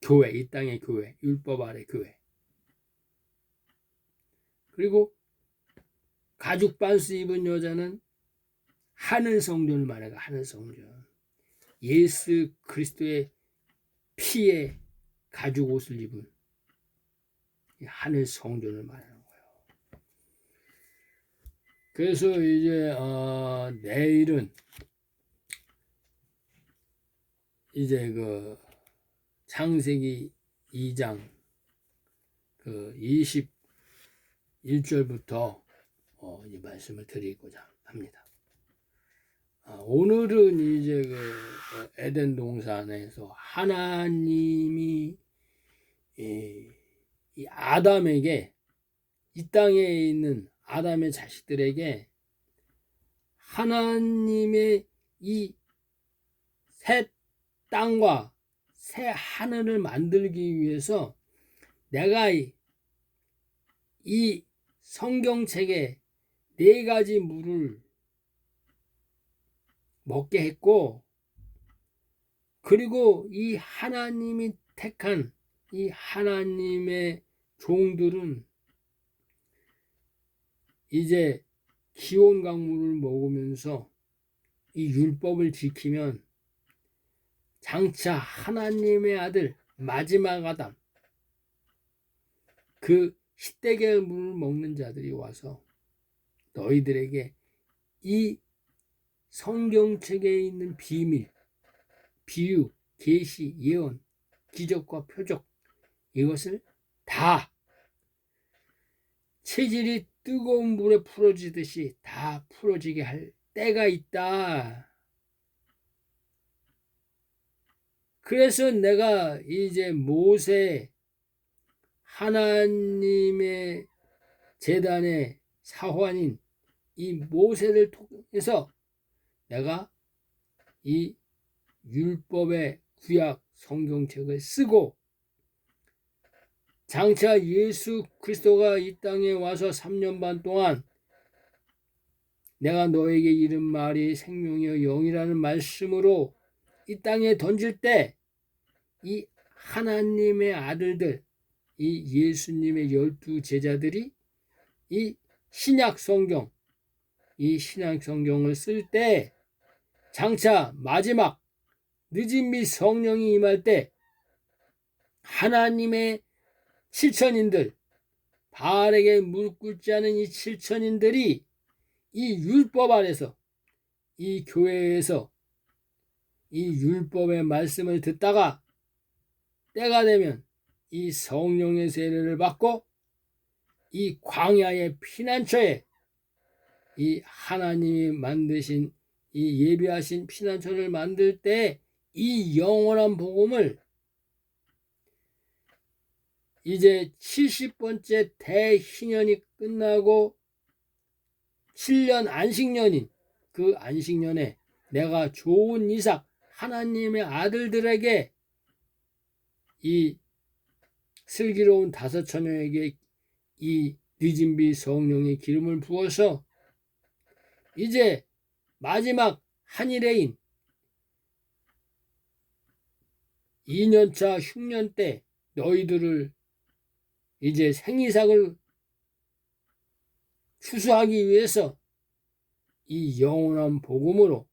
교회. 이 땅의 교회. 율법 아래 교회. 그리고 가죽 반스 입은 여자는 하늘 성전을 말해요. 하늘 성전. 예수 그리스도의 피에 가죽 옷을 입은 하늘 성전을 말하는 거예요. 그래서 이제 내일은 이제 그 창세기 2장 그 21절부터 이 말씀을 드리고자 합니다. 오늘은 이제 그 에덴 동산에서 하나님이 이 아담에게, 이 땅에 있는 아담의 자식들에게 하나님의 이 새 땅과 새 하늘을 만들기 위해서 내가 이 성경책에 4가지 물을 먹게 했고, 그리고 이 하나님이 택한 이 하나님의 종들은 이제 기온 강물을 먹으면서 이 율법을 지키면 장차 하나님의 아들 마지막 아담, 그 시대의 물을 먹는 자들이 와서 너희들에게 이 성경책에 있는 비밀, 비유, 계시, 예언, 기적과 표적, 이것을 다 체질이 뜨거운 물에 풀어지듯이 다 풀어지게 할 때가 있다. 그래서 내가 이제 모세, 하나님의 제단의 사환인 이 모세를 통해서 내가 이 율법의 구약 성경책을 쓰고, 장차 예수 그리스도가 이 땅에 와서 3년 반 동안 내가 너에게 이른 말이 생명이요 영이라는 말씀으로 이 땅에 던질 때 이 하나님의 아들들, 이 예수님의 12 제자들이 이 신약 성경, 이 신약 성경을 쓸 때 장차 마지막 늦은 미 성령이 임할 때 하나님의 7천인들, 바알에게 무릎 꿇지 않은 이 7천인들이 이 율법 아래서 이 교회에서 이 율법의 말씀을 듣다가 때가 되면 이 성령의 세례를 받고 이 광야의 피난처에 이 하나님이 만드신 이 예비하신 피난처를 만들 때 이 영원한 복음을 이제 70번째 대희년이 끝나고 7년 안식년인 그 안식년에 내가 좋은 이삭 하나님의 아들들에게 이 슬기로운 5처녀에게 이 늦은 비 성령의 기름을 부어서 이제 마지막 한일레인 2년차 흉년 때 너희들을 이제 생이삭을 추수하기 위해서 이 영원한 복음으로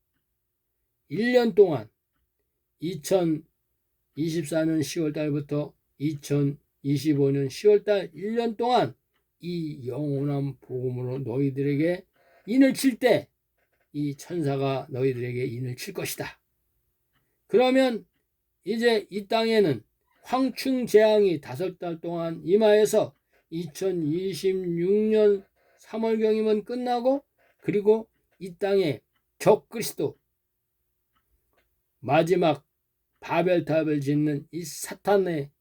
1년 동안 2024년 10월달부터 2025년 10월달 1년 동안 이 영원한 복음으로 너희들에게 인을 칠 때 이 천사가 너희들에게 인을 칠 것이다. 그러면 이제 이 땅에는 황충재앙이 5달 동안 임하여서 2026년 3월경이면 끝나고 그리고 이 땅에 적그리스도 마지막 바벨탑을 짓는 이 사탄의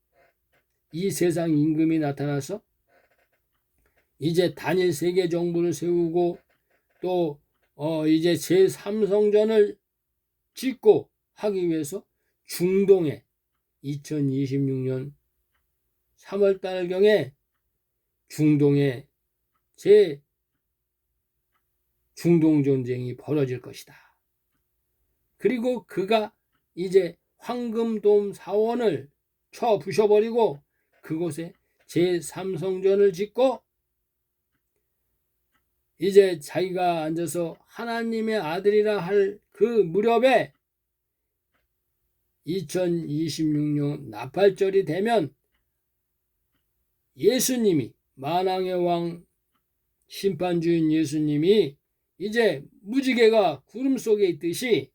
이 세상 임금이 나타나서 이제 단일 세계 정부를 세우고 또 이제 제3성전을 짓고 하기 위해서 중동에 2026년 3월달경에 중동에 중동전쟁이 벌어질 것이다. 그리고 그가 이제 황금돔 사원을 쳐 부셔버리고 그곳에 제3성전을 짓고 이제 자기가 앉아서 하나님의 아들이라 할 그 무렵에 2026년 나팔절이 되면 예수님이 만왕의 왕 심판주인 예수님이 이제 무지개가 구름 속에 있듯이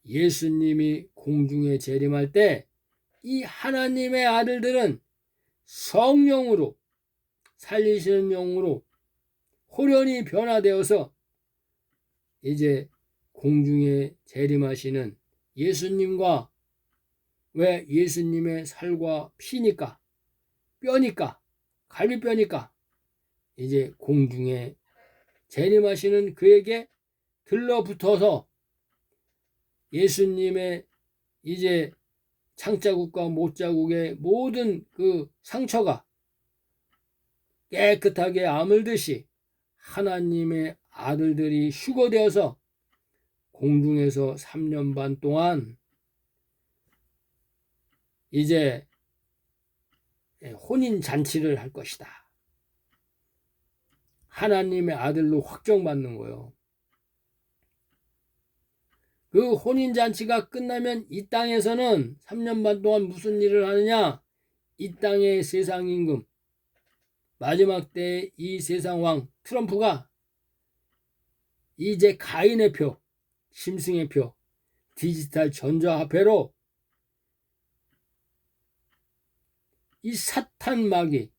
예수님이 공중에 재림할 때 이 하나님의 아들들은 성령으로 살리시는 영으로 호련히 변화되어서 이제 공중에 재림하시는 예수님과 왜 예수님의 살과 피니까 뼈니까 갈비뼈니까 이제 공중에 재림하시는 그에게 들러붙어서 예수님의 이제 창자국과 못자국의 모든 그 상처가 깨끗하게 아물듯이 하나님의 아들들이 휴거되어서 공중에서 3년 반 동안 이제 혼인잔치를 할 것이다. 하나님의 아들로 확정받는 거예요. 그 혼인잔치가 끝나면 이 땅에서는 3년 반 동안 무슨 일을 하느냐? 이 땅의 세상 임금 마지막 때 이 세상 왕 트럼프가 이제 가인의 표, 심승의 표, 디지털 전자화폐로 이 사탄 마귀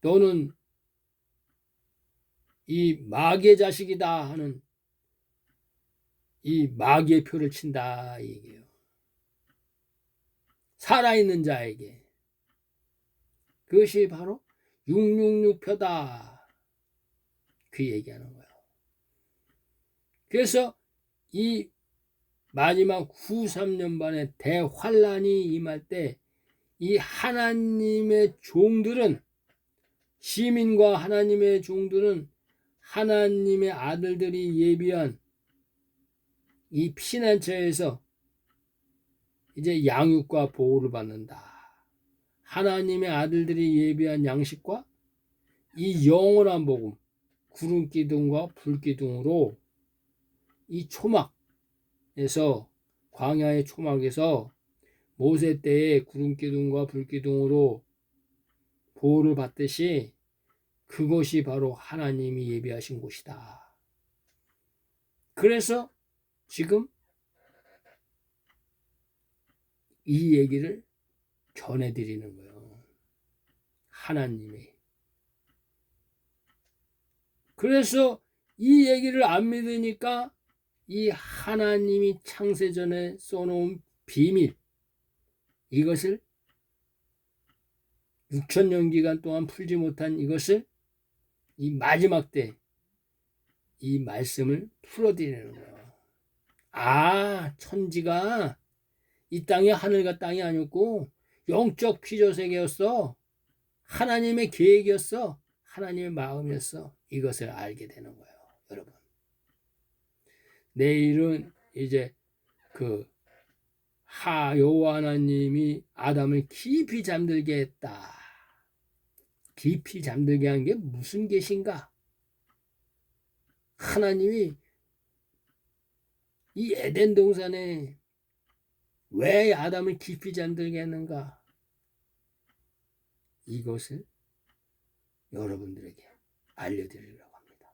너는 이 마귀의 자식이다 하는 이 마귀의 표를 친다 이 얘기예요. 살아있는 자에게 그것이 바로 666표다 그 얘기하는 거예요. 그래서 이 마지막 후 3년 반의 대환란이 임할 때 이 하나님의 종들은 시민과 하나님의 종들은 하나님의 아들들이 예비한 이 피난처에서 이제 양육과 보호를 받는다. 하나님의 아들들이 예비한 양식과 이 영원한 복음, 구름기둥과 불기둥으로 이 초막에서 광야의 초막에서 모세 때의 구름기둥과 불기둥으로 보호를 받듯이 그곳이 바로 하나님이 예비하신 곳이다. 그래서 지금 이 얘기를 전해드리는 거예요. 하나님이. 그래서 이 얘기를 안 믿으니까 이 하나님이 창세전에 써놓은 비밀, 이것을 6천년 기간 동안 풀지 못한 이것을 이 마지막 때 이 말씀을 풀어드리는 거예요. 아, 천지가 이 땅이 하늘과 땅이 아니었고 영적 피조세계였어. 하나님의 계획이었어. 하나님의 마음이었어. 이것을 알게 되는 거예요, 여러분. 내일은 이제 그 여호와 하나님이 아담을 깊이 잠들게 했다. 깊이 잠들게 한 게 무슨 계신가? 하나님이 이 에덴 동산에 왜 아담을 깊이 잠들게 했는가? 이것을 여러분들에게 알려드리려고 합니다.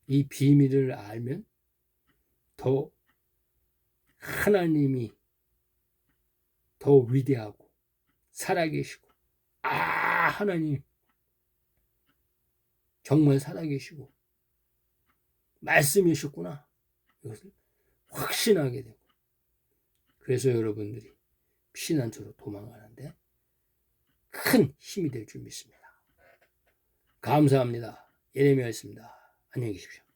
이 비밀을 알면 더 하나님이 더 위대하고 살아계시고, 하나님 정말 살아계시고 말씀이셨구나, 이것을 확신하게 되고, 그래서 여러분들이 피난처로 도망가는데 큰 힘이 될 줄 믿습니다. 감사합니다. 예레미야였습니다. 안녕히 계십시오.